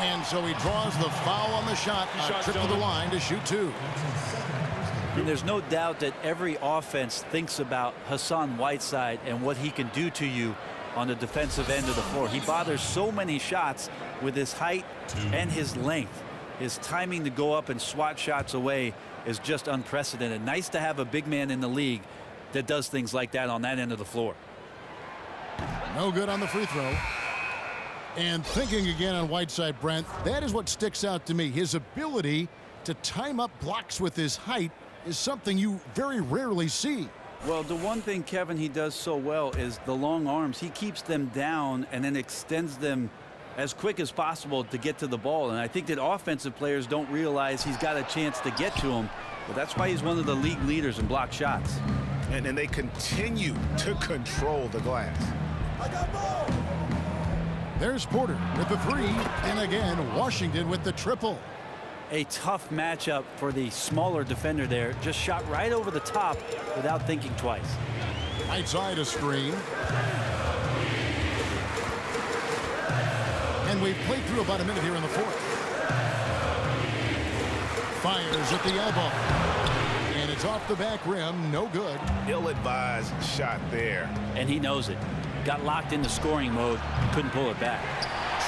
And so he draws the foul on the shot. A trip to the line to shoot 2. And there's no doubt that every offense thinks about Hassan Whiteside and what he can do to you on the defensive end of the floor. He bothers so many shots with his height and his length. His timing to go up and swat shots away is just unprecedented. Nice to have a big man in the league that does things like that on that end of the floor. No good on the free throw. And thinking again on Whiteside, Brent, that is what sticks out to me. His ability to time up blocks with his height is something you very rarely see. Well, the one thing, Kevin, he does so well is the long arms. He keeps them down and then extends them as quick as possible to get to the ball. And I think that offensive players don't realize he's got a chance to get to him. But that's why he's one of the league leaders in block shots. And they continue to control the glass. I got ball. There's Porter with the 3, and again, Washington with the triple. A tough matchup for the smaller defender there. Just shot right over the top without thinking twice. Outside a screen. And we've played through about a minute here in the fourth. Fires at the elbow. And it's off the back rim, no good. Ill-advised shot there. And he knows it. Got locked into scoring mode, couldn't pull it back.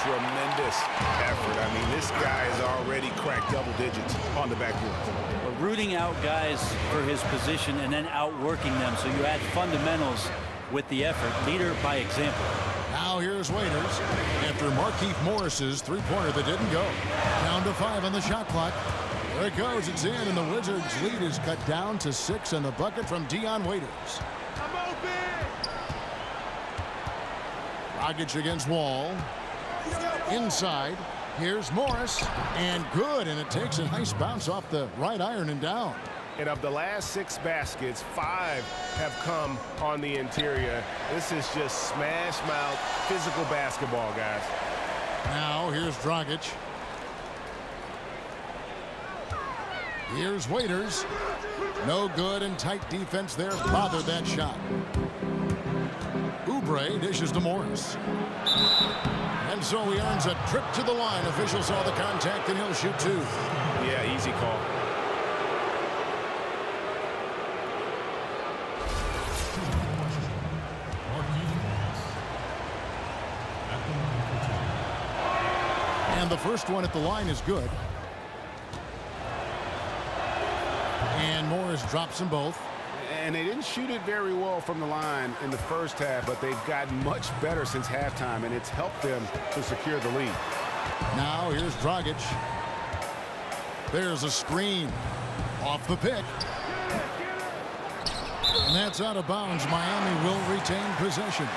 Tremendous effort. I mean, this guy has already cracked double digits on the backboard. We're rooting out guys for his position and then outworking them, so you add fundamentals with the effort. Leader by example. Now here's Waiters after Markieff Morris's three-pointer that didn't go. Down to 5 on the shot clock. There it goes. It's in, and the Wizards' lead is cut down to 6 on the bucket from Dion Waiters. Dragic against Wall. Inside. Here's Morris. And good. And it takes a nice bounce off the right iron and down. And of the last 6 baskets, 5 have come on the interior. This is just smash mouth physical basketball, guys. Now here's Dragic. Here's Waiters. No good, and tight defense there bothered that shot. Oubre dishes to Morris. And so he earns a trip to the line. Officials saw the contact, and he'll shoot 2. Yeah, easy call. And the first one at the line is good. And Morris drops them both. And they didn't shoot it very well from the line in the first half, but they've gotten much better since halftime, and it's helped them to secure the lead. Now here's Dragic. There's a screen. Off the pick. And that's out of bounds. Miami will retain possession.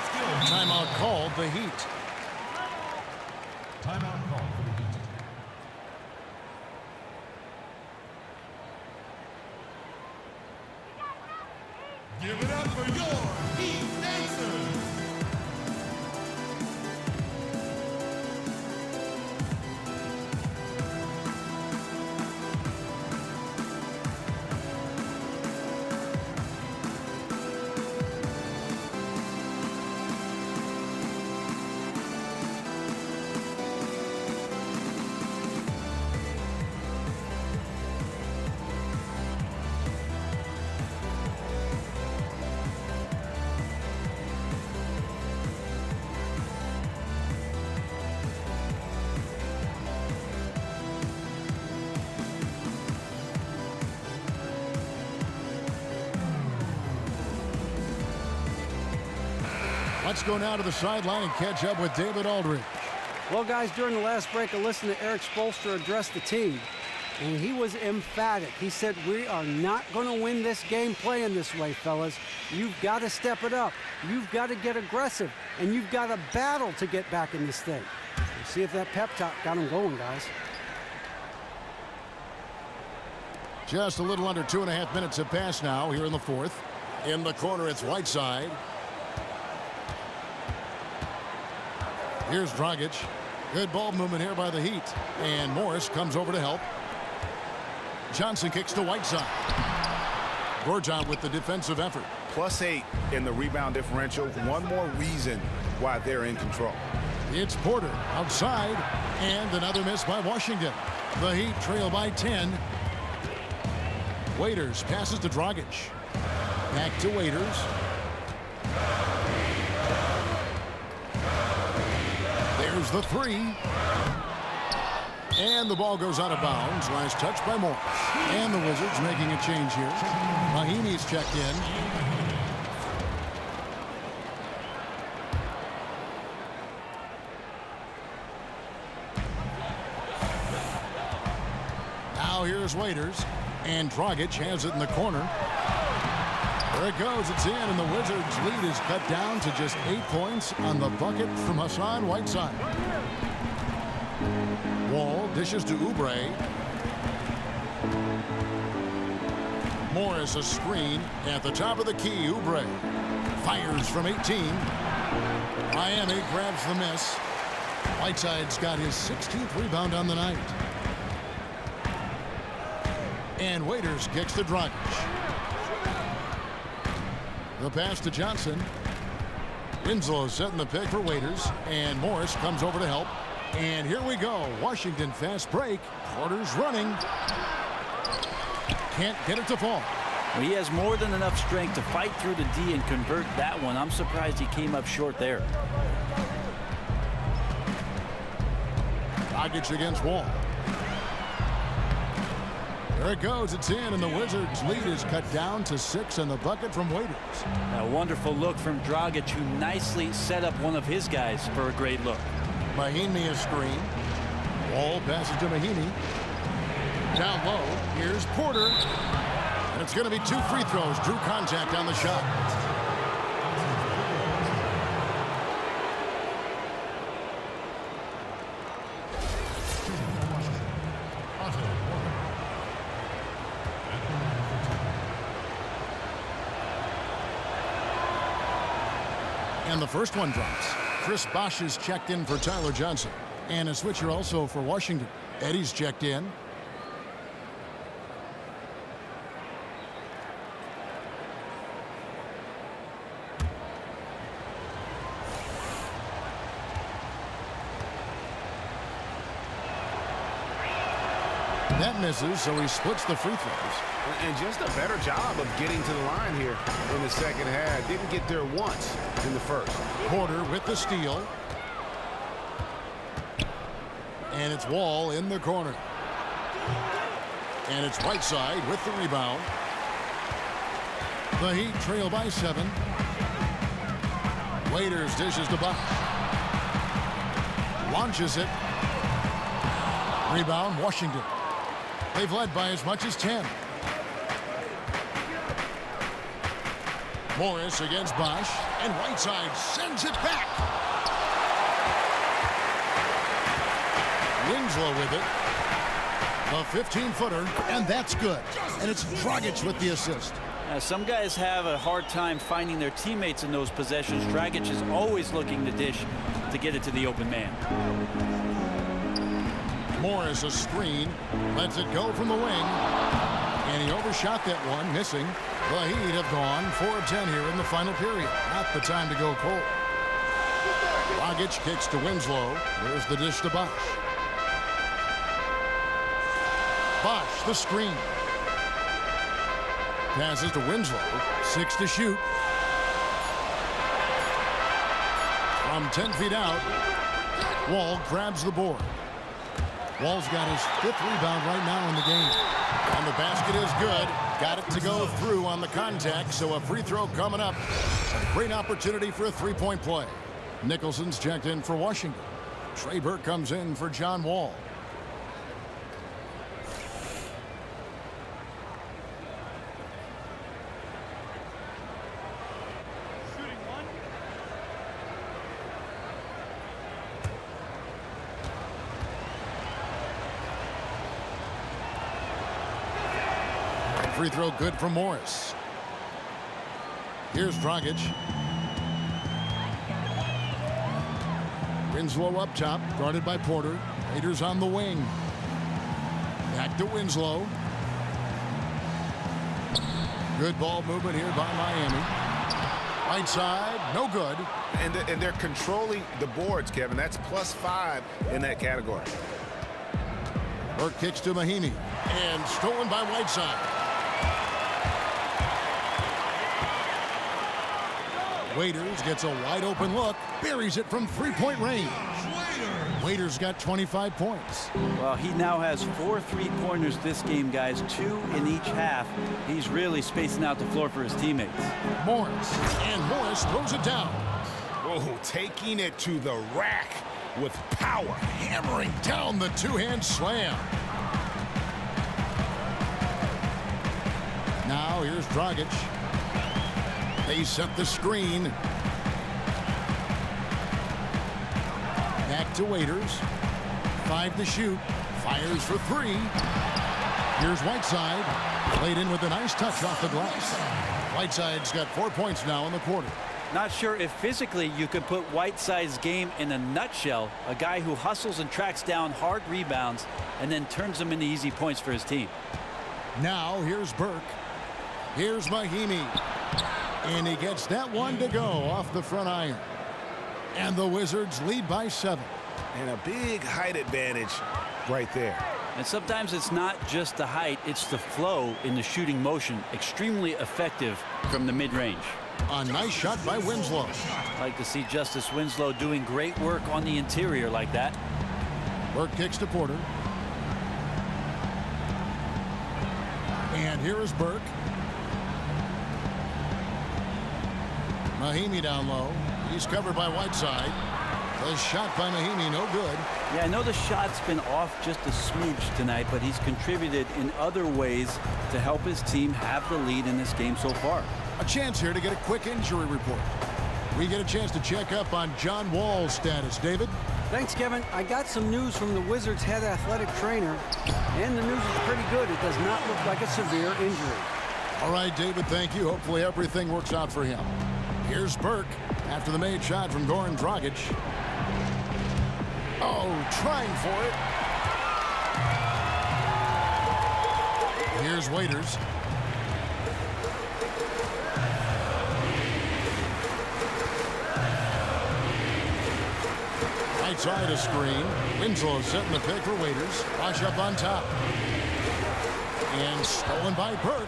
Timeout called the Heat. Timeout called for the Heat. Give it up for your Heat Dancers. Let's go now to the sideline and catch up with David Aldridge. Well, guys, during the last break, I listened to Eric Spoelstra address the team, and he was emphatic. He said, we are not going to win this game playing this way, fellas. You've got to step it up. You've got to get aggressive, and you've got to battle to get back in this thing. We'll see if that pep talk got him going, guys. Just a little under 2.5 minutes have passed now here in the fourth. In the corner, it's Whiteside. Here's Dragic. Good ball movement here by the Heat. And Morris comes over to help. Johnson kicks to Whiteside. Gortat with the defensive effort. +8 in the rebound differential. One more reason why they're in control. It's Porter outside. And another miss by Washington. The Heat trail by 10. Waiters passes to Dragic. Back to Waiters. There's the 3. And the ball goes out of bounds. Last touch by Morris. And the Wizards making a change here. Mahinmi's checked in. Now here's Waiters. And Dragic has it in the corner. There it goes. It's in, and the Wizards' lead is cut down to just 8 points on the bucket from Hassan Whiteside. Wall dishes to Oubre. Morris a screen at the top of the key. Oubre fires from 18. Miami grabs the miss. Whiteside's got his 16th rebound on the night. And Waiters kicks to Dragic. The pass to Johnson. Winslow setting the pick for Waiters. And Morris comes over to help. And here we go. Washington fast break. Porter's running. Can't get it to fall. Well, he has more than enough strength to fight through the D and convert that one. I'm surprised he came up short there. Dragic against Wall. There it goes. It's in, and the Wizards' lead is cut down to 6 on the bucket from Waiters. A wonderful look from Dragic, who nicely set up one of his guys for a great look. Mahinmi a screen. Wall passes to Mahinmi. Down low. Here's Porter. And it's going to be 2 free throws. Drew contact on the shot. And the first one drops. Chris Bosh is checked in for Tyler Johnson. And a switcher also for Washington. Eddie's checked in. That misses, so he splits the free throws. And just a better job of getting to the line here in the second half. Didn't get there once in the first. Porter with the steal. And it's Wall in the corner. And it's Whiteside with the rebound. The Heat trail by 7. Waiters dishes to Bosh. Launches it. Rebound, Washington. They've led by as much as 10. Morris against Bosh, and Whiteside sends it back. Winslow with it. A 15-footer, and that's good. And it's Dragic with the assist. Some guys have a hard time finding their teammates in those possessions. Dragic is always looking to dish to get it to the open man. Morris a screen, lets it go from the wing, and he overshot that one, missing. The Heat have gone 4 of 10 here in the final period. Not the time to go cold. Dragic kicks to Winslow. There's the dish to Bosh. Bosh the screen. Passes to Winslow. 6 to shoot. From 10 feet out, Wall grabs the board. Wall's got his 5th rebound right now in the game. And the basket is good. Got it to go through on the contact, so a free throw coming up. A great opportunity for a three-point play. Nicholson's checked in for Washington. Trey Burke comes in for John Wall. Free throw good for Morris. Here's Dragic. Winslow up top, guarded by Porter. Raiders on the wing. Back to Winslow. Good ball movement here by Miami. Right side, no good. And they're controlling the boards, Kevin. That's +5 in that category. Burke kicks to Mahinmi. And stolen by Whiteside. Waiters gets a wide open look, buries it from 3-point range. Waiters got 25 points. Well, he now has 4 3-pointers this game, guys, 2 in each half. He's really spacing out the floor for his teammates. Morris, and Morris throws it down. Oh, taking it to the rack with power. Hammering down the two-hand slam. Now here's Dragic. They set the screen. Back to Waiters. 5 to shoot. Fires for 3. Here's Whiteside. Played in with a nice touch off the glass. Whiteside's got 4 points now in the quarter. Not sure if physically you could put Whiteside's game in a nutshell. A guy who hustles and tracks down hard rebounds and then turns them into easy points for his team. Now here's Burke. Here's Mahinmi. And he gets that one to go off the front iron. And the Wizards lead by 7. And a big height advantage right there. And sometimes it's not just the height, it's the flow in the shooting motion. Extremely effective from the mid-range. A nice shot by Winslow. I'd like to see Justice Winslow doing great work on the interior like that. Burke kicks to Porter. And here is Burke. Mahinmi down low. He's covered by Whiteside. The shot by Mahinmi, no good. Yeah, I know the shot's been off just a smidge tonight, but he's contributed in other ways to help his team have the lead in this game so far. A chance here to get a quick injury report. We get a chance to check up on John Wall's status. David? Thanks, Kevin. I got some news from the Wizards' head athletic trainer, and the news is pretty good. It does not look like a severe injury. All right, David, thank you. Hopefully everything works out for him. Here's Burke. after the made shot from Goran Dragic. Oh, trying for it. Here's Waiters. Right side a screen. Winslow setting the pick for Waiters. Bosh up on top. And stolen by Burke.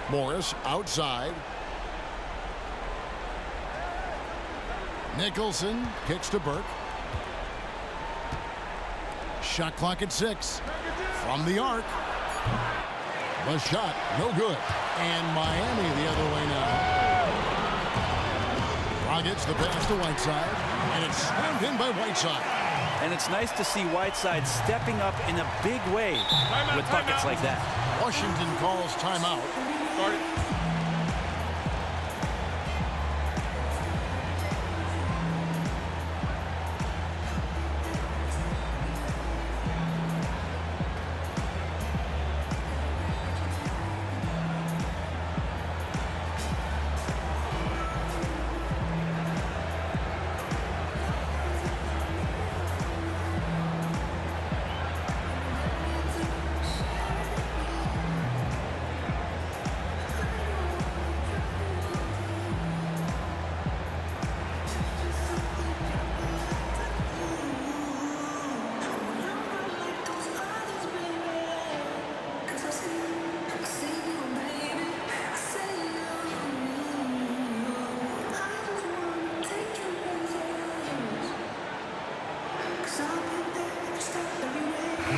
Morris outside. Nicholson kicks to Burke. Shot clock at 6. From the arc. The shot, no good. And Miami the other way now. Dragic the pass to Whiteside. And it's slammed in by Whiteside. And it's nice to see Whiteside stepping up in a big way with buckets like that. Washington calls timeout.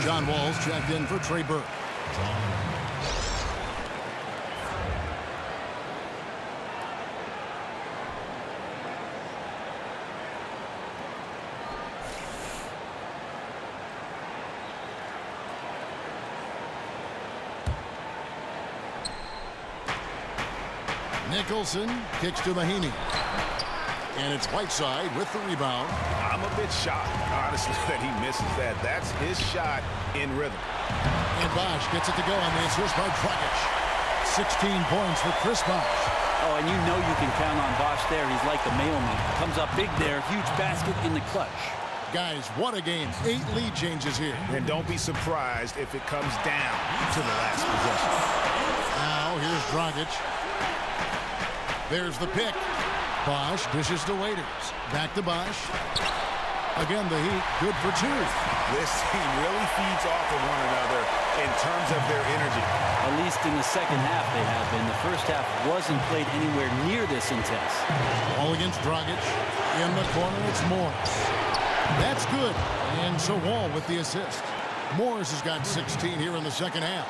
John Wall's checked in for Trey Burke. Nicholson kicks to Mahinmi. And it's Whiteside with the rebound. I'm a bit shocked, honestly, that he misses that. That's his shot in rhythm. And Bosh gets it to go on the assist by Dragic. 16 points for Chris Bosh. Oh, and you know you can count on Bosh there. He's like the mailman. Comes up big there. Huge basket in the clutch. Guys, what a game. 8 lead changes here. And don't be surprised if it comes down to the last possession. Now, here's Dragic. There's the pick. Bosh dishes to Waiters. Back to Bosh. Again, the Heat good for 2. This team really feeds off of one another in terms of their energy. At least in the second half they have been. The first half wasn't played anywhere near this intense. All against Dragic. In the corner, it's Morris. That's good. And so Wall with the assist. Morris has got 16 here in the second half.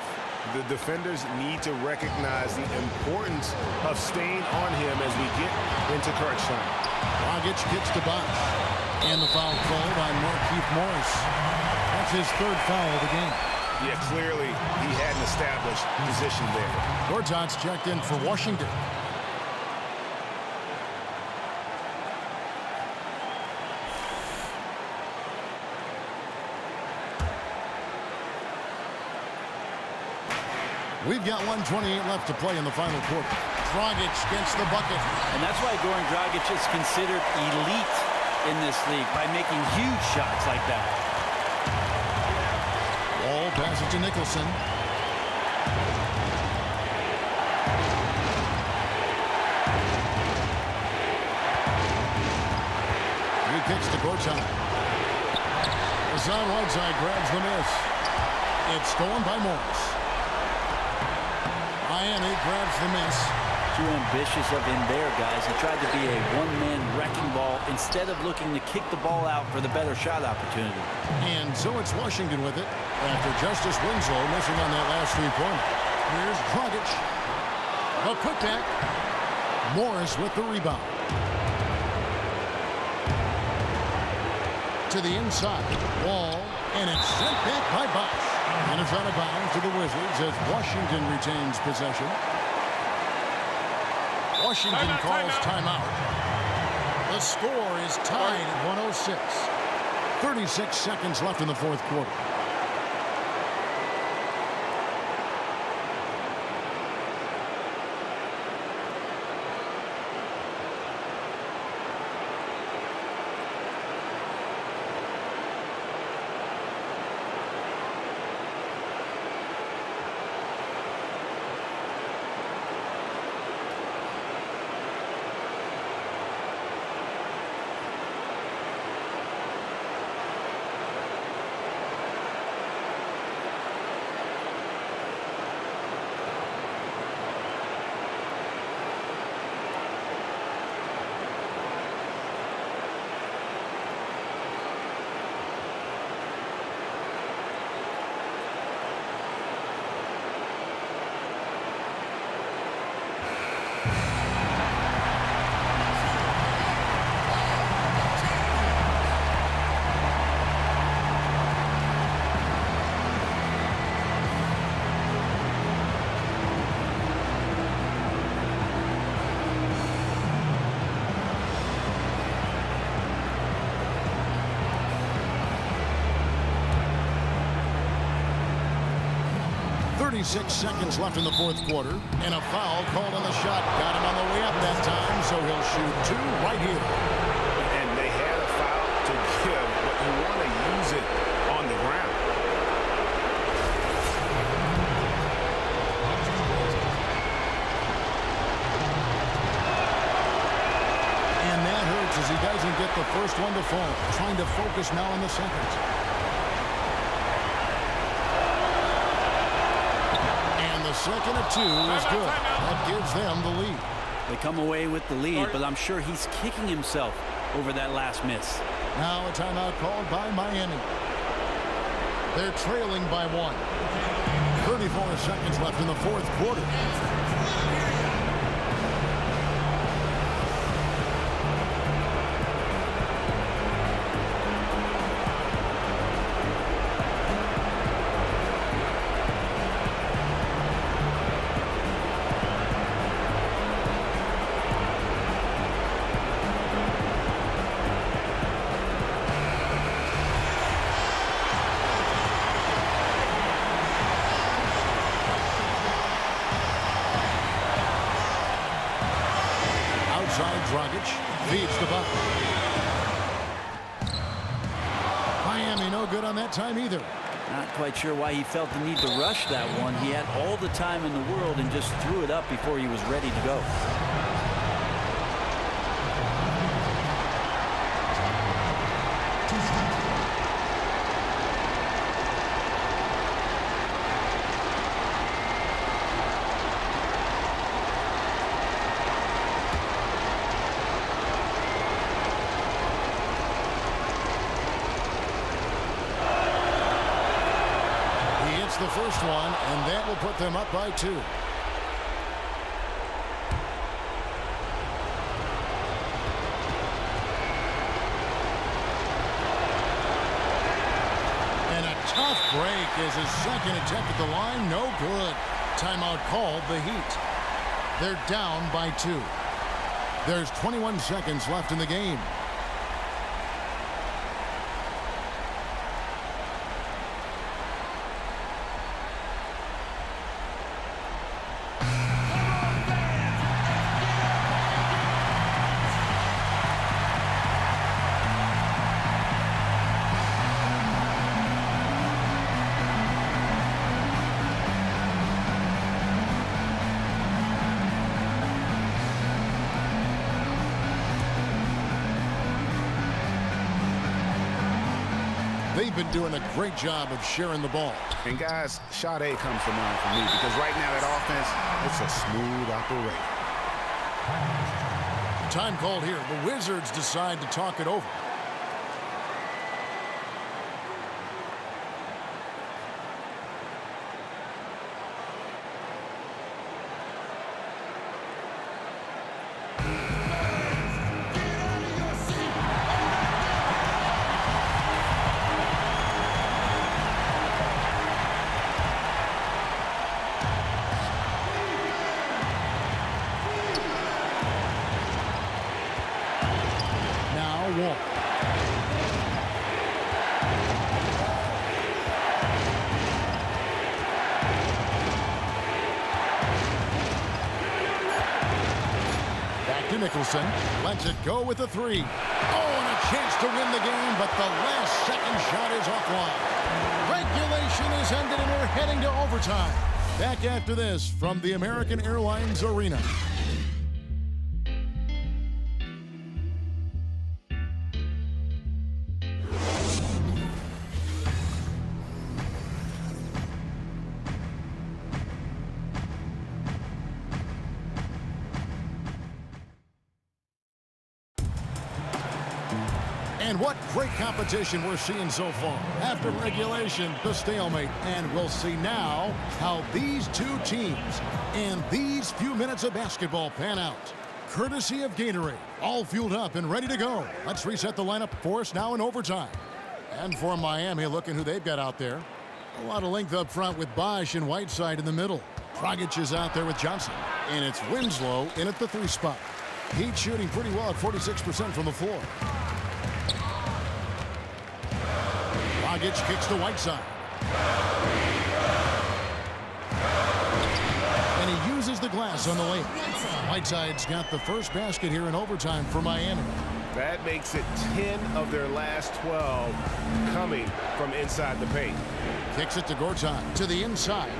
The defenders need to recognize the importance of staying on him as we get into crunch time. Dragic kicks to Bosh. And the foul called on Markieff Morris. That's his 3rd foul of the game. Yeah, clearly he had an established position there. Gortat's checked in for Washington. We've got 1:28 left to play in the final quarter. Dragic gets the bucket. And that's why Goran Dragic is considered elite in this league, by making huge shots like that. Wall passes to Nicholson. He kicks to Gortat. Hassan Whiteside grabs the miss. It's stolen by Morris. Miami grabs the miss. Too ambitious of him there, guys. He tried to be a one-man wrecking ball instead of looking to kick the ball out for the better shot opportunity. And so it's Washington with it after Justice Winslow missing on that last 3-pointer. Here's Dragic. A putback. Morris with the rebound. To the inside. Wall. And it's sent back by Bosh. And it's out of bounds to the Wizards as Washington retains possession. Washington calls timeout. The score is tied at 106. 36 seconds left in the 4th quarter. 36 seconds left in the fourth quarter, and a foul called on the shot. Got him on the way up that time, so he'll shoot 2 right here. And they had a foul to give, but you want to use it on the ground. And that hurts as he doesn't get the first one to fall. Trying to focus now on the second. Second of 2 is good. That gives them the lead. They come away with the lead, but I'm sure he's kicking himself over that last miss. Now a timeout called by Miami. They're trailing by 1. 34 seconds left in the fourth quarter. Dragic feeds the buck. Miami no good on that time either. Not quite sure why he felt the need to rush that one. He had all the time in the world and just threw it up before he was ready to go. The first one, and that will put them up by 2. And a tough break as his second attempt at the line, no good. Timeout called the Heat. They're down by 2. There's 21 seconds left in the game. They've been doing a great job of sharing the ball. And guys, Sade comes to mind for me because right now that offense, it's a smooth operation. Time called here. The Wizards decide to talk it over. Wall. Back to Nicholson. Lets it go with a 3. Oh, and a chance to win the game, but the last second shot is offline. Regulation is ended, and we're heading to overtime. Back after this from the American Airlines Arena. And what great competition we're seeing so far. After regulation, the stalemate. And we'll see now how these two teams and these few minutes of basketball pan out. Courtesy of Gatorade. All fueled up and ready to go. Let's reset the lineup for us now in overtime. And for Miami, look at who they've got out there. A lot of length up front with Bosch and Whiteside in the middle. Dragic is out there with Johnson. And it's Winslow in at the 3 spot. Heat shooting pretty well at 46% from the floor. Dragic kicks to Whiteside. glass on the lane. Whiteside's got the first basket here in overtime for Miami. That makes it 10 of their last 12 coming from inside the paint. Kicks it to Gortat to the inside.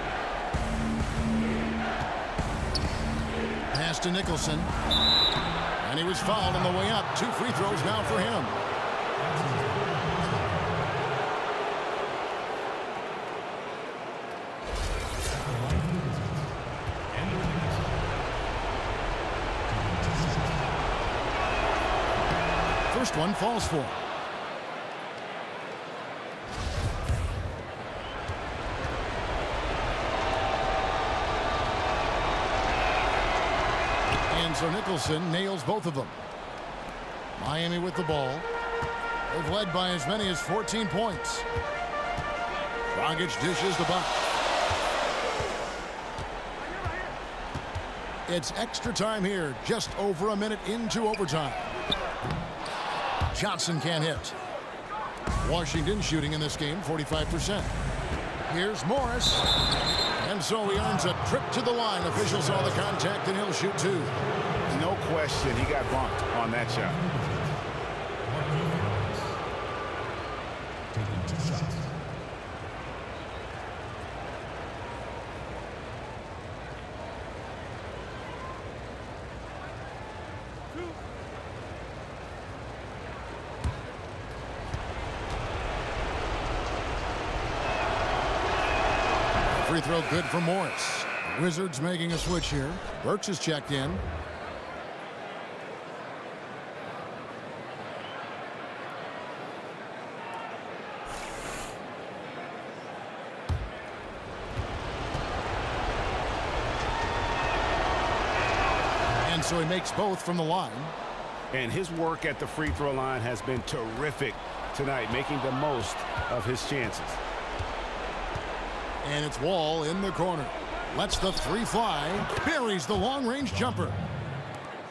Pass to Nicholson. And he was fouled on the way up. 2 free throws now for him. First one falls for. And so Nicholson nails both of them. Miami with the ball. They've led by as many as 14 points. Dragic dishes the buck. It's extra time here, just over a minute into overtime. Johnson can't hit. Washington shooting in this game 45%. Here's Morris. And so he earns a trip to the line. Officials saw the contact and he'll shoot 2. No question he got bumped on that shot. Free throw good for Morris. Wizards making a switch here. Burks is checked in. And so he makes both from the line. And his work at the free throw line has been terrific tonight, making the most of his chances. And it's Wall in the corner. Lets the 3 fly. Buries the long-range jumper.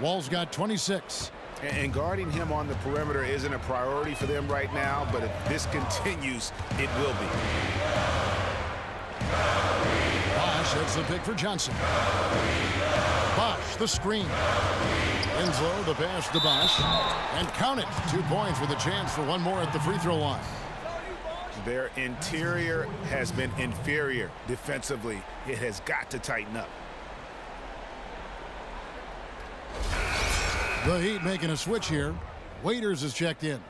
Wall's got 26. And guarding him on the perimeter isn't a priority for them right now, but if this continues, it will be. Bosh hits the pick for Johnson. Bosh, the screen. Winslow, the pass to Bosh. And count it. 2 points with a chance for one more at the free throw line. Their interior has been inferior defensively. It has got to tighten up. The Heat making a switch here. Waiters is checked in.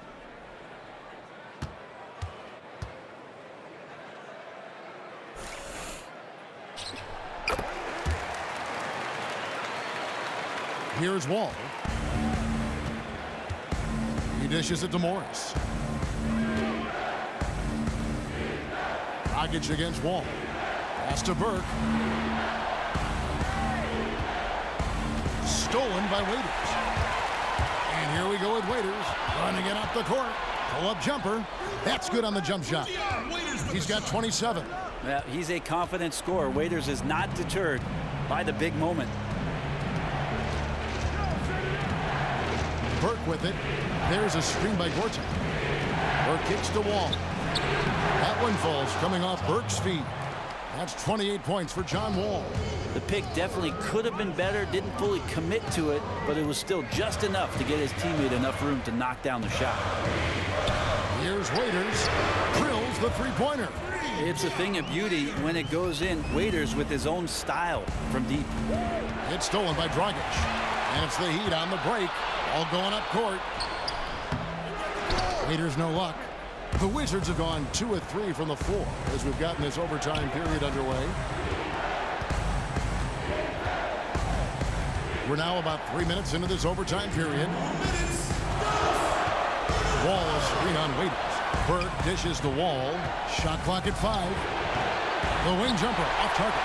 Here's Wall. He dishes it to Morris. Dragic against Wall. Pass to Burke. Stolen by Waiters. And here we go with Waiters. Running it up the court. Pull-up jumper. That's good on the jump shot. He's got 27. Yeah, he's a confident scorer. Waiters is not deterred by the big moment. Burke with it. There's a screen by Gortat. Burke kicks to Wall. That one falls coming off Burke's feet. That's 28 points for John Wall. The pick definitely could have been better, didn't fully commit to it, but it was still just enough to get his teammate enough room to knock down the shot. Here's Waiters. Drills the three-pointer. It's a thing of beauty when it goes in. Waiters with his own style from deep. It's stolen by Dragic. And it's the Heat on the break. All going up court. Waiters no luck. The Wizards have gone 2 of 3 from the floor as we've gotten this overtime period underway. We're now about 3 minutes into this overtime period. Wall screen on Waiters. Burke dishes the Wall. Shot clock at 5. The wing jumper off target.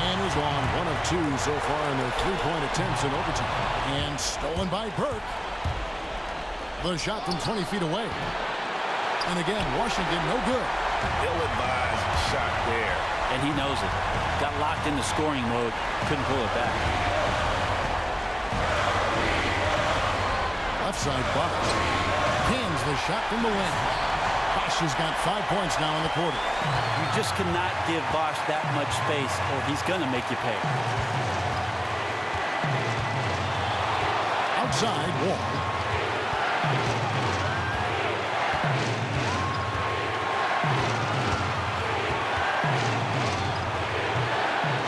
And is on 1 of 2 so far in their 3-point attempts in overtime. And stolen by Burke. The shot from 20 feet away. And again, Washington no good. Ill-advised shot there. And he knows it. Got locked into scoring mode. Couldn't pull it back. Left side box. Pins the shot from the wing. Bosch has got 5 points now in the quarter. You just cannot give Bosch that much space or he's going to make you pay. Outside, Wall.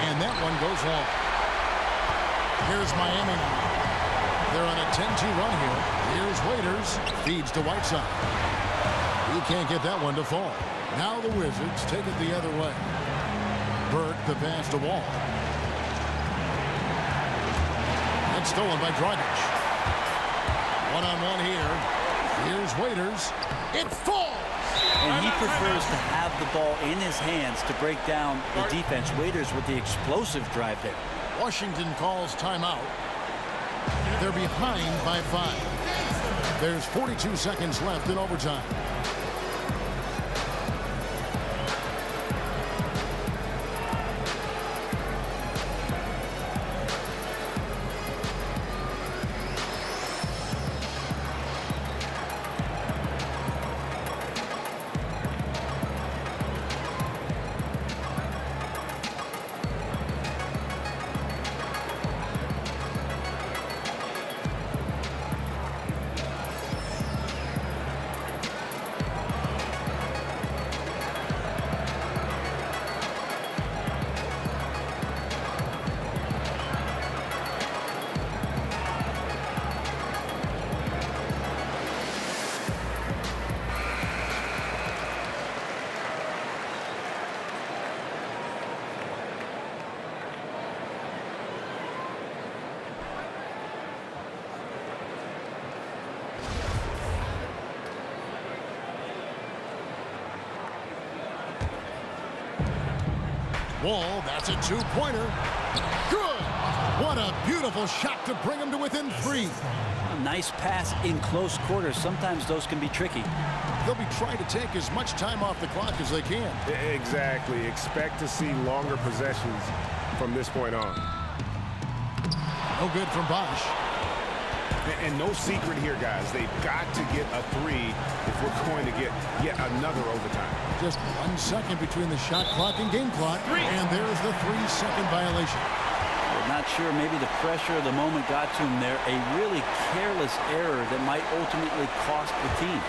And that one goes long. Here's Miami now. They're on a 10-2 run here. Here's Waiters. Feeds to Whiteside. He can't get that one to fall. Now the Wizards take it the other way. Burke, the pass to Wall. That's stolen by Dragic. One-on-one here. Here's Waiters. It falls! And he prefers to have the ball in his hands to break down the defense. Waiters with the explosive drive there. Washington calls timeout. They're behind by 5. There's 42 seconds left in overtime. Wall, that's a two-pointer. Good! What a beautiful shot to bring him to within 3. A nice pass in close quarters. Sometimes those can be tricky. They'll be trying to take as much time off the clock as they can. Exactly. Expect to see longer possessions from this point on. No good from Bosch. And no secret here, guys. They've got to get a 3 if we're going to get yet another overtime. Just 1 second between the shot clock and game clock. And there's the 3-second violation. I'm not sure, maybe the pressure of the moment got to him there. A really careless error that might ultimately cost the team.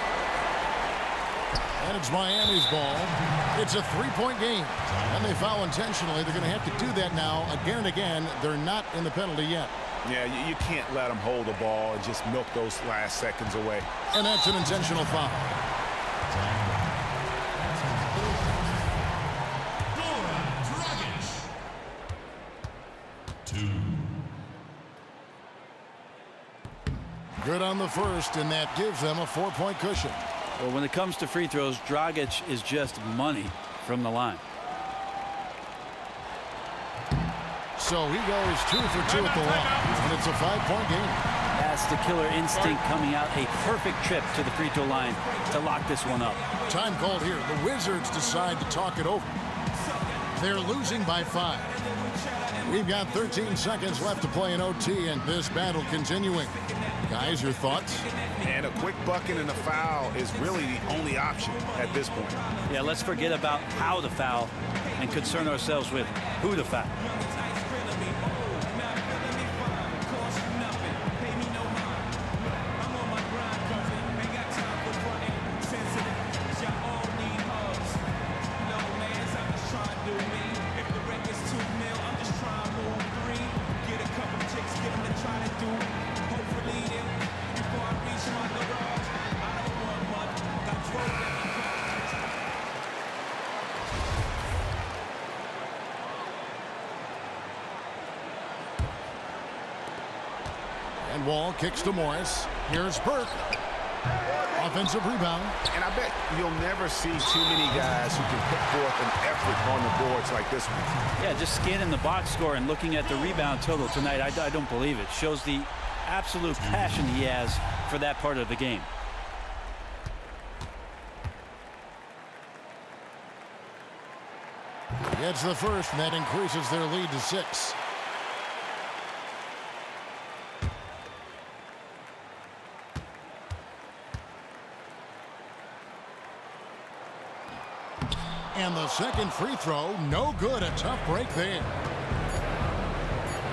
And it's Miami's ball. It's a 3-point game. And they foul intentionally. They're going to have to do that now again and again. They're not in the penalty yet. Yeah, you can't let them hold the ball and just milk those last seconds away. And that's an intentional foul. Dragic. 2. Good on the first, and that gives them a 4-point cushion. Well, when it comes to free throws, Dragic is just money from the line. So he goes 2 for 2 at the line, and it's a 5-point game. That's the killer instinct coming out. A perfect trip to the free throw line to lock this one up. Time called here. The Wizards decide to talk it over. They're losing by 5. We've got 13 seconds left to play in OT, and this battle continuing. Guys, your thoughts? And a quick bucket and a foul is really the only option at this point. Yeah, let's forget about how to foul and concern ourselves with who to foul. And Wall kicks to Morris. Here's Burke. Offensive rebound. And I bet you'll never see too many guys who can put forth an effort on the boards like this one. Yeah, just scanning the box score and looking at the rebound total tonight, I don't believe it. Shows the absolute passion he has for that part of the game. Gets the first, and that increases their lead to 6. And the second free throw, no good. A tough break there.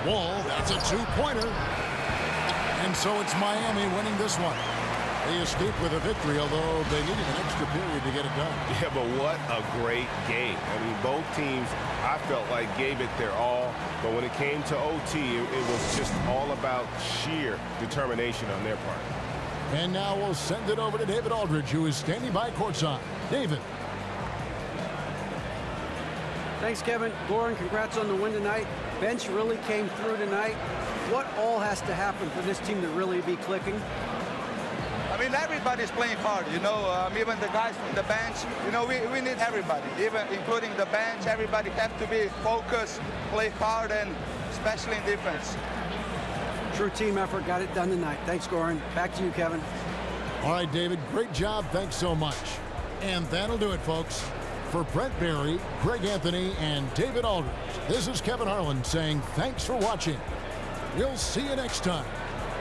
Wall, that's a two-pointer. And so it's Miami winning this one. They escaped with a victory, although they needed an extra period to get it done. Yeah, but what a great game. I mean, both teams, I felt like, gave it their all. But when it came to OT, it was just all about sheer determination on their part. And now we'll send it over to David Aldridge, who is standing by courtside. David. Thanks, Kevin. Goran, congrats on the win tonight. Bench really came through tonight. What all has to happen for this team to really be clicking? I mean, everybody's playing hard, you know, even the guys from the bench. You know, we need everybody, even including the bench. Everybody has to be focused, play hard, and especially in defense. True team effort, got it done tonight. Thanks, Goran. Back to you, Kevin. All right, David, great job. Thanks so much. And that'll do it, folks. For Brent Barry, Greg Anthony, and David Aldridge, this is Kevin Harlan saying thanks for watching. We'll see you next time.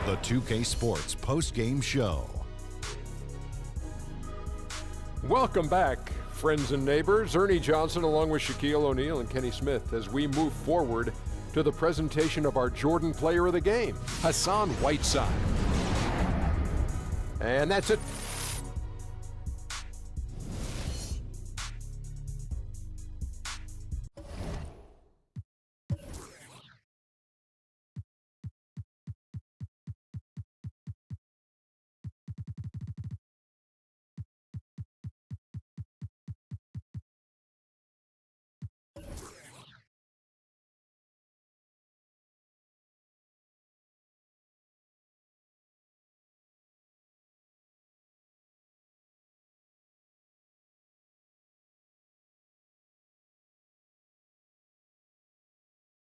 The 2K Sports post-game show. Welcome back, friends and neighbors. Ernie Johnson along with Shaquille O'Neal and Kenny Smith as we move forward to the presentation of our Jordan Player of the Game, Hassan Whiteside. And that's it